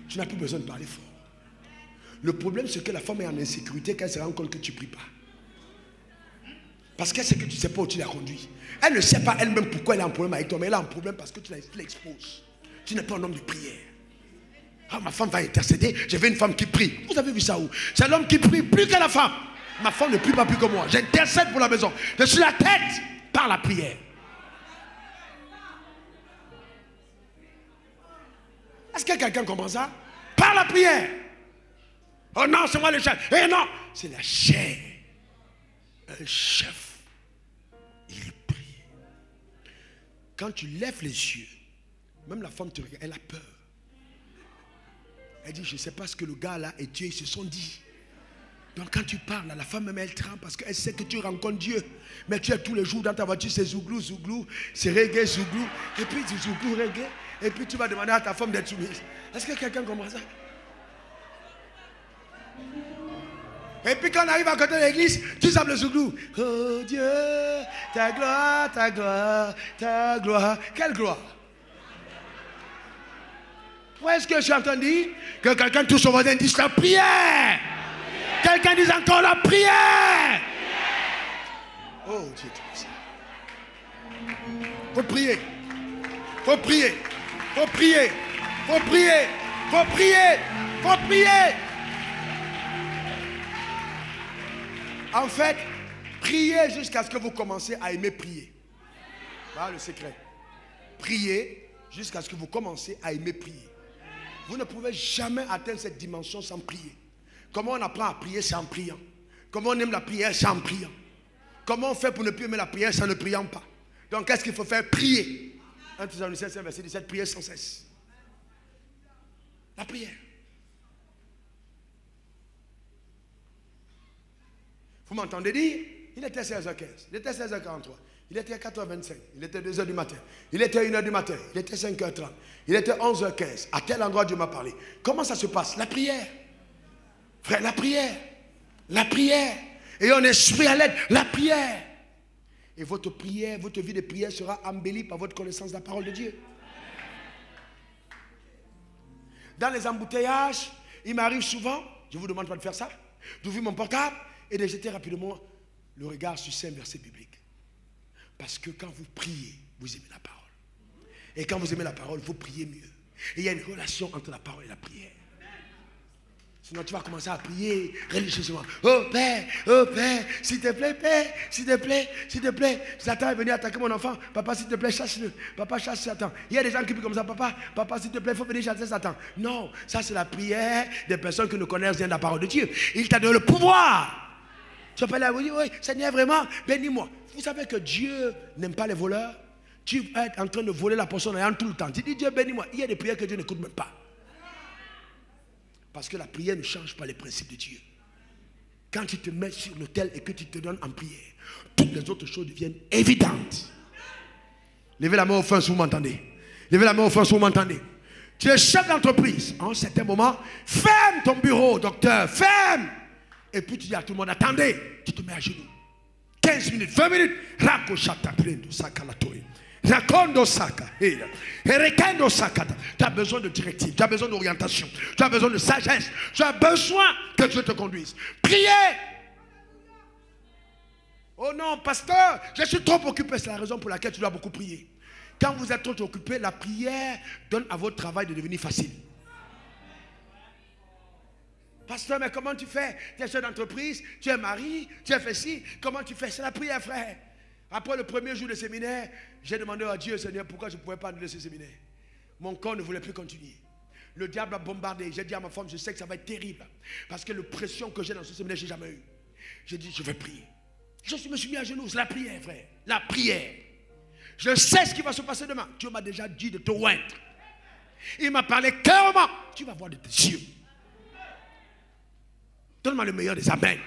Tu n'as plus besoin de parler fort. Le problème, c'est que la femme est en insécurité quand elle se rend compte que tu ne pries pas. Parce qu'elle sait que tu ne sais pas où tu l'as conduit. Elle ne sait pas elle-même pourquoi elle a un problème avec toi, mais elle a un problème parce que tu l'exposes. Tu n'es pas un homme de prière. Ah, ma femme va intercéder, je veux une femme qui prie. Vous avez vu ça où? C'est l'homme qui prie plus que la femme. Ma femme ne prie pas plus que moi. J'intercède pour la maison. Je suis la tête par la prière. Est-ce que quelqu'un comprend ça? Par la prière. Oh non, c'est moi le chef. Eh non, c'est la chair. Un chef, il prie. Quand tu lèves les yeux, même la femme te regarde, elle a peur. Elle dit, je ne sais pas ce que le gars là et Dieu ils se sont dit. Donc quand tu parles, la femme même elle tremble parce qu'elle sait que tu rencontres Dieu. Mais tu es tous les jours dans ta voiture, c'est zouglou, zouglou, c'est reggae, zouglou. Et puis tu zouglou, reggae. Et puis tu vas demander à ta femme d'être soumise. Est-ce que quelqu'un comprend ça? Et puis quand on arrive à côté de l'église, tu sapes le zouglou. Oh Dieu, ta gloire, ta gloire, ta gloire. Quelle gloire? Où est-ce que je suis en train de dire? Que quelqu'un touche son voisin et dise la prière. Quelqu'un dise encore la prière. Oh Dieu, faut prier. Faut prier. Faut prier. Faut prier. Faut prier. Faut prier. En fait, priez jusqu'à ce que vous commencez à aimer prier. Voilà le secret. Priez jusqu'à ce que vous commencez à aimer prier. Vous ne pouvez jamais atteindre cette dimension sans prier. Comment on apprend à prier, c'est en priant. Comment on aime la prière, c'est en priant. Comment on fait pour ne plus aimer la prière, c'est en ne priant pas. Donc qu'est-ce qu'il faut faire? Prier. 1 Thessaloniciens verset 17, prier sans cesse. La prière. Vous m'entendez dire? Il était 16h15, il était 16h43, il était 4h25, il était 2h du matin, il était 1h du matin, il était 5h30, il était 11h15. À quel endroit Dieu m'a parlé? Comment ça se passe? La prière. Frère, la prière. La prière. Et on esprit à l'aide. La prière. Et votre prière, votre vie de prière sera embellie par votre connaissance de la parole de Dieu. dans les embouteillages, il m'arrive souvent, je ne vous demande pas de faire ça, d'ouvrir mon portable et de jeter rapidement le regard sur ces versets bibliques. Parce que quand vous priez, vous aimez la parole. Et quand vous aimez la parole, vous priez mieux. Et il y a une relation entre la parole et la prière. Sinon, tu vas commencer à prier religieusement. Oh Père, s'il te plaît, Père, s'il te plaît, s'il te plaît. Satan est venu attaquer mon enfant. Papa, s'il te plaît, chasse-le. Papa, chasse Satan. Il y a des gens qui prient comme ça. Papa, s'il te plaît, il faut venir chasser Satan. Non, ça c'est la prière des personnes qui ne connaissent rien de la parole de Dieu. Il t'a donné le pouvoir. Tu vas pas là, oui, Seigneur, vraiment, bénis-moi. Vous savez que Dieu n'aime pas les voleurs. Tu vas être en train de voler la portion en tout le temps. Tu dis, Dieu, bénis-moi. Il y a des prières que Dieu n'écoute même pas. Parce que la prière ne change pas les principes de Dieu. Quand tu te mets sur l'autel et que tu te donnes en prière, toutes les autres choses deviennent évidentes. Levez la main au fond si vous m'entendez. Levez la main au fond si vous m'entendez. Tu es chef d'entreprise. En un certain moment, ferme ton bureau, docteur, ferme. Et puis tu dis à tout le monde, attendez, tu te mets à genoux. 15 minutes, 20 minutes. Tu as besoin de directives, tu as besoin d'orientation, tu as besoin de sagesse, tu as besoin que Dieu te conduise. Priez. Oh non, pasteur, je suis trop occupé. C'est la raison pour laquelle tu dois beaucoup prier. Quand vous êtes trop occupé, la prière donne à votre travail de devenir facile. Pasteur, mais comment tu fais? Tu es chef d'entreprise, tu es mari, tu as fait ci. Comment tu fais? C'est la prière, frère. Après le premier jour de séminaire, j'ai demandé à Dieu, Seigneur, pourquoi je ne pouvais pas annuler ce séminaire. Mon corps ne voulait plus continuer. Le diable a bombardé. J'ai dit à ma femme, je sais que ça va être terrible. Parce que la pression que j'ai dans ce séminaire, je n'ai jamais eu. J'ai dit, je vais prier. Je me suis mis à genoux. C'est la prière, frère. La prière. Je sais ce qui va se passer demain. Dieu m'a déjà dit de te oindre. Il m'a parlé clairement. Tu vas voir de tes yeux. Donne-moi le meilleur des amens.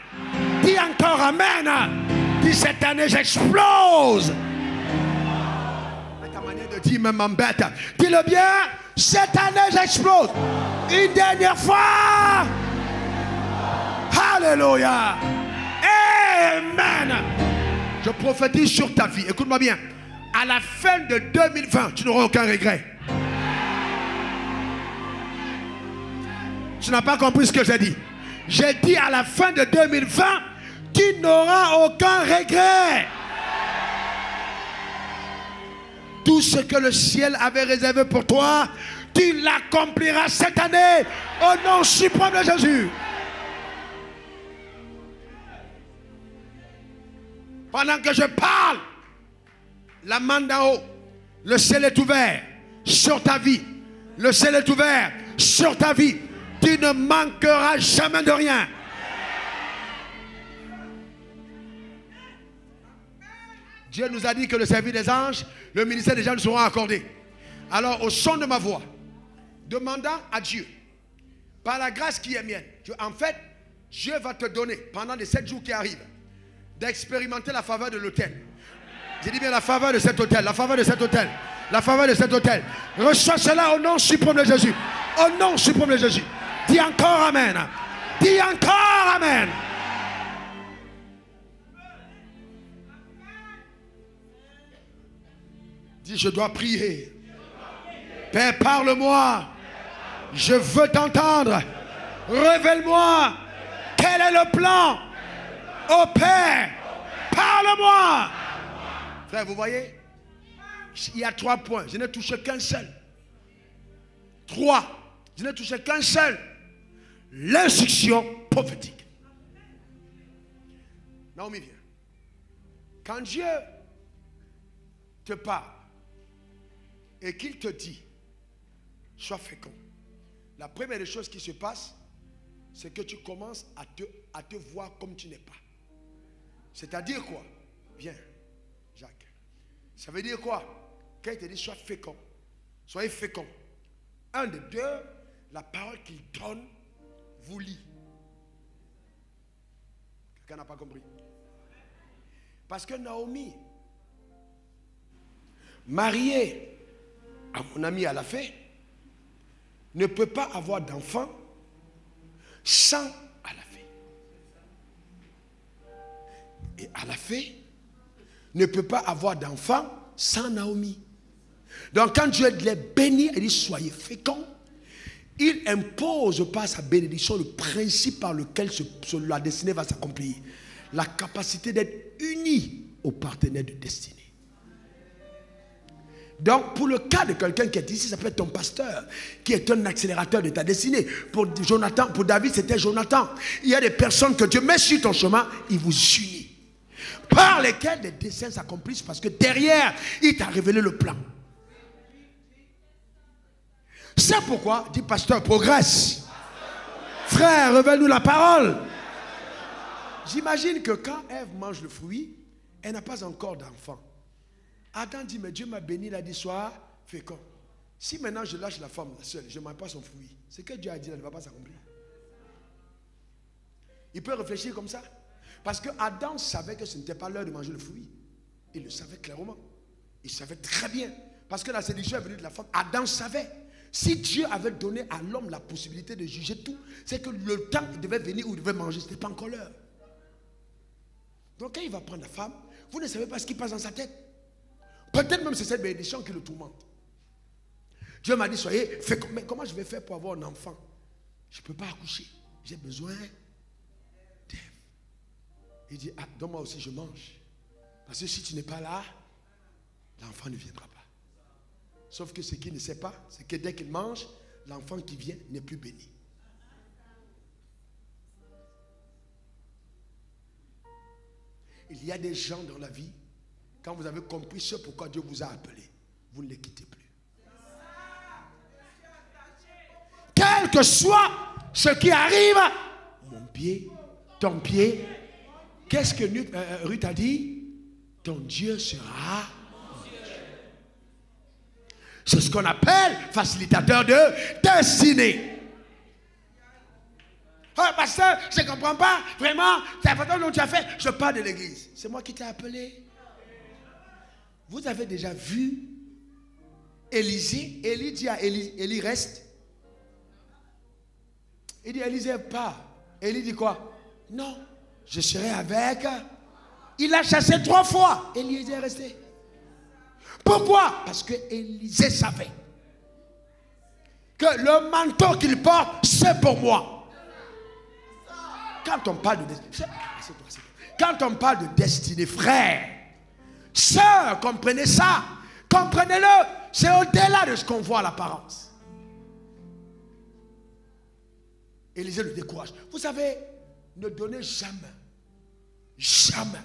Dis encore amen. Dis cette année j'explose. Mais ta manière de dire même m'embête. Dis-le bien. Cette année j'explose. Une dernière fois. Alléluia. Amen. Je prophétise sur ta vie. Écoute-moi bien. À la fin de 2020, tu n'auras aucun regret. Tu n'as pas compris ce que j'ai dit. J'ai dit à la fin de 2020, tu n'auras aucun regret. Tout ce que le ciel avait réservé pour toi, tu l'accompliras cette année au nom suprême de Jésus. Pendant que je parle, la main d'en haut, le ciel est ouvert sur ta vie. Le ciel est ouvert sur ta vie. Tu ne manqueras jamais de rien. Dieu nous a dit que le service des anges, le ministère des anges seront accordés. Alors au son de ma voix, demandant à Dieu, par la grâce qui est mienne, en fait, Dieu va te donner, pendant les 7 jours qui arrivent, d'expérimenter la faveur de l'autel. J'ai dit bien la faveur de cet autel, la faveur de cet autel, la faveur de cet autel. Reçois cela au nom suprême de Jésus. Au nom suprême de Jésus. Dis encore amen. Dis encore amen. Dis je dois prier. Père, parle-moi. Je veux t'entendre. Révèle-moi. Quel est le plan? Oh Père, parle-moi. Frère, vous voyez? Il y a 3 points. Je n'ai touché qu'un seul. 3. Je n'ai touché qu'un seul. L'instruction prophétique. Naomi vient. Quand Dieu te parle et qu'il te dit sois fécond, la première des choses qui se passe, c'est que tu commences à te voir comme tu n'es pas. C'est-à-dire quoi? Viens, Jacques. Ça veut dire quoi? Quand il te dit sois fécond, soyez fécond. Un des deux, la parole qu'il donne vous lie. Quelqu'un n'a pas compris? Parce que Naomi, mariée à mon ami Alafé, ne peut pas avoir d'enfant sans Alafé. Et Alafé ne peut pas avoir d'enfant sans Naomi. Donc quand Dieu les bénit, il dit soyez féconds. il impose par sa bénédiction le principe par lequel la destinée va s'accomplir. La capacité d'être uni au partenaire de destinée. Donc, pour le cas de quelqu'un qui est ici, ça peut être ton pasteur, qui est un accélérateur de ta destinée. Pour Jonathan, pour David, c'était Jonathan. Il y a des personnes que Dieu met sur ton chemin, il vous unit. Par lesquelles les desseins s'accomplissent parce que derrière, il t'a révélé le plan. C'est pourquoi, dit pasteur, progresse. Frère, révèle-nous la parole. J'imagine que quand Ève mange le fruit, elle n'a pas encore d'enfant. Adam dit, mais Dieu m'a béni, il a dit, sois fécond. Si maintenant je lâche la femme seule, je ne mange pas son fruit, ce que Dieu a dit, elle ne va pas s'accomplir. Il peut réfléchir comme ça. Parce que Adam savait que ce n'était pas l'heure de manger le fruit. Il le savait clairement. Il savait très bien. Parce que la séduction est venue de la femme. Adam savait. Si Dieu avait donné à l'homme la possibilité de juger tout, c'est que le temps il devait venir où il devait manger, ce n'était pas encore l'heure. Donc quand il va prendre la femme, vous ne savez pas ce qui passe dans sa tête. Peut-être même c'est cette bénédiction qui le tourmente. Dieu m'a dit, soyez fécond. Mais comment je vais faire pour avoir un enfant? Je ne peux pas accoucher. J'ai besoin d'Ève. Il dit, ah, donne-moi aussi, je mange. Parce que si tu n'es pas là, l'enfant ne viendra pas. Sauf que ce qu'il ne sait pas, c'est que dès qu'il mange, l'enfant qui vient n'est plus béni. Il y a des gens dans la vie, quand vous avez compris ce pourquoi Dieu vous a appelé, vous ne les quittez plus. Quel que soit ce qui arrive, mon pied, ton pied, qu'est-ce que Ruth a dit? Ton Dieu sera mon Dieu. C'est ce qu'on appelle facilitateur de destinée. Oh, pasteur, je ne comprends pas, vraiment, c'est la façon dont tu as fait. Je parle de l'église. C'est moi qui t'ai appelé. Vous avez déjà vu Élisée? Élie dit à Élie, reste. Il dit, Élisée, pas. Élie dit quoi? Non, je serai avec. Il a chassé 3 fois. Élisée est resté. Pourquoi? Parce que Élisée savait que le manteau qu'il porte, c'est pour moi. Quand on parle de destinée, quand on parle de destinée, frère, sœur, comprenez ça, comprenez-le, c'est au-delà de ce qu'on voit à l'apparence. Élisée le décourage. Vous savez, ne donnez jamais, jamais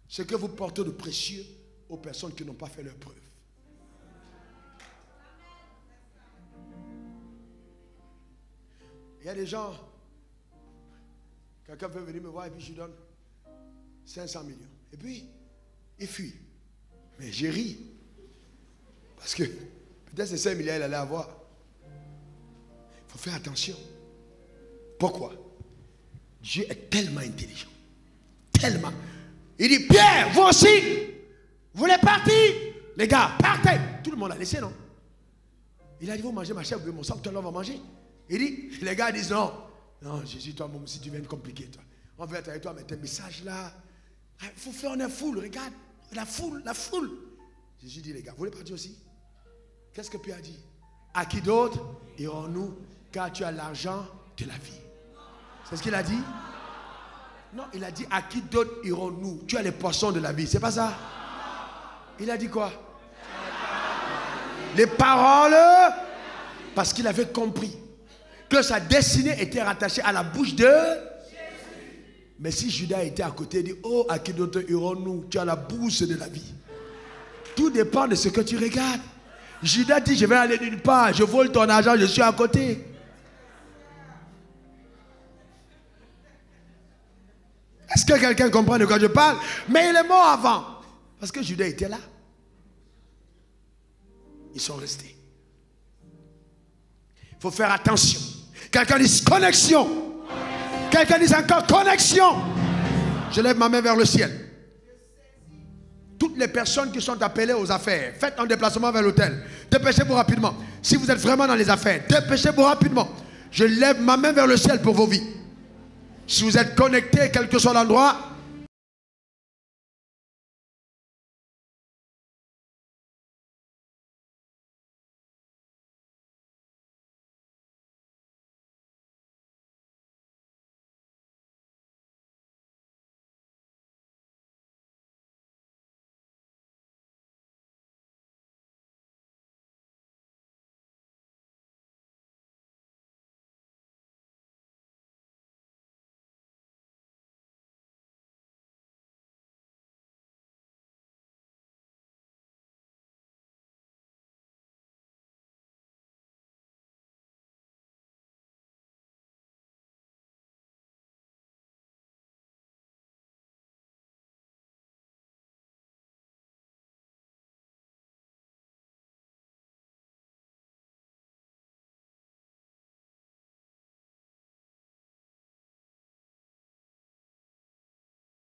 ce que vous portez de précieux aux personnes qui n'ont pas fait leur preuve. Il y a des gens, quelqu'un peut venir me voir et puis je lui donne 500 millions. Et puis, il fuit. Mais j'ai ri. Parce que peut-être ces 5 millions, il allait avoir. Il faut faire attention. Pourquoi? Dieu est tellement intelligent. Tellement. Il dit, Pierre, vous aussi, vous voulez partir? Les gars, partez. Tout le monde a laissé, non? Il a dit, vous mangez ma chair, vous buvez mon sang, tout le monde va manger. Il dit, les gars disent, non. Non, Jésus, toi, si tu viens de compliquer, toi. On veut être avec toi, mais tes messages là. Il faut faire, on est foule, regarde. La foule, la foule. Jésus dit, les gars, vous voulez partir aussi? Qu'est-ce que Pierre a dit? À qui d'autre irons-nous, car tu as l'argent de la vie? C'est ce qu'il a dit? Non, il a dit, à qui d'autre irons-nous? Tu as les poissons de la vie, c'est pas ça? Il a dit quoi? Les paroles, parce qu'il avait compris que sa destinée était rattachée à la bouche de Jésus. Mais si Judas était à côté, il dit, oh, à qui d'autre irons-nous? Tu as la bouche de la vie. Tout dépend de ce que tu regardes. Judas dit, je vais aller nulle part, je vole ton argent, je suis à côté. Est-ce que quelqu'un comprend de quoi je parle? Mais il est mort avant. Parce que Judas était là. Ils sont restés. Il faut faire attention. Quelqu'un dit connexion. Quelqu'un dit encore connexion. Je lève ma main vers le ciel. Toutes les personnes qui sont appelées aux affaires, faites un déplacement vers l'hôtel. Dépêchez-vous rapidement. Si vous êtes vraiment dans les affaires, dépêchez-vous rapidement. Je lève ma main vers le ciel pour vos vies. Si vous êtes connectés, quel que soit l'endroit,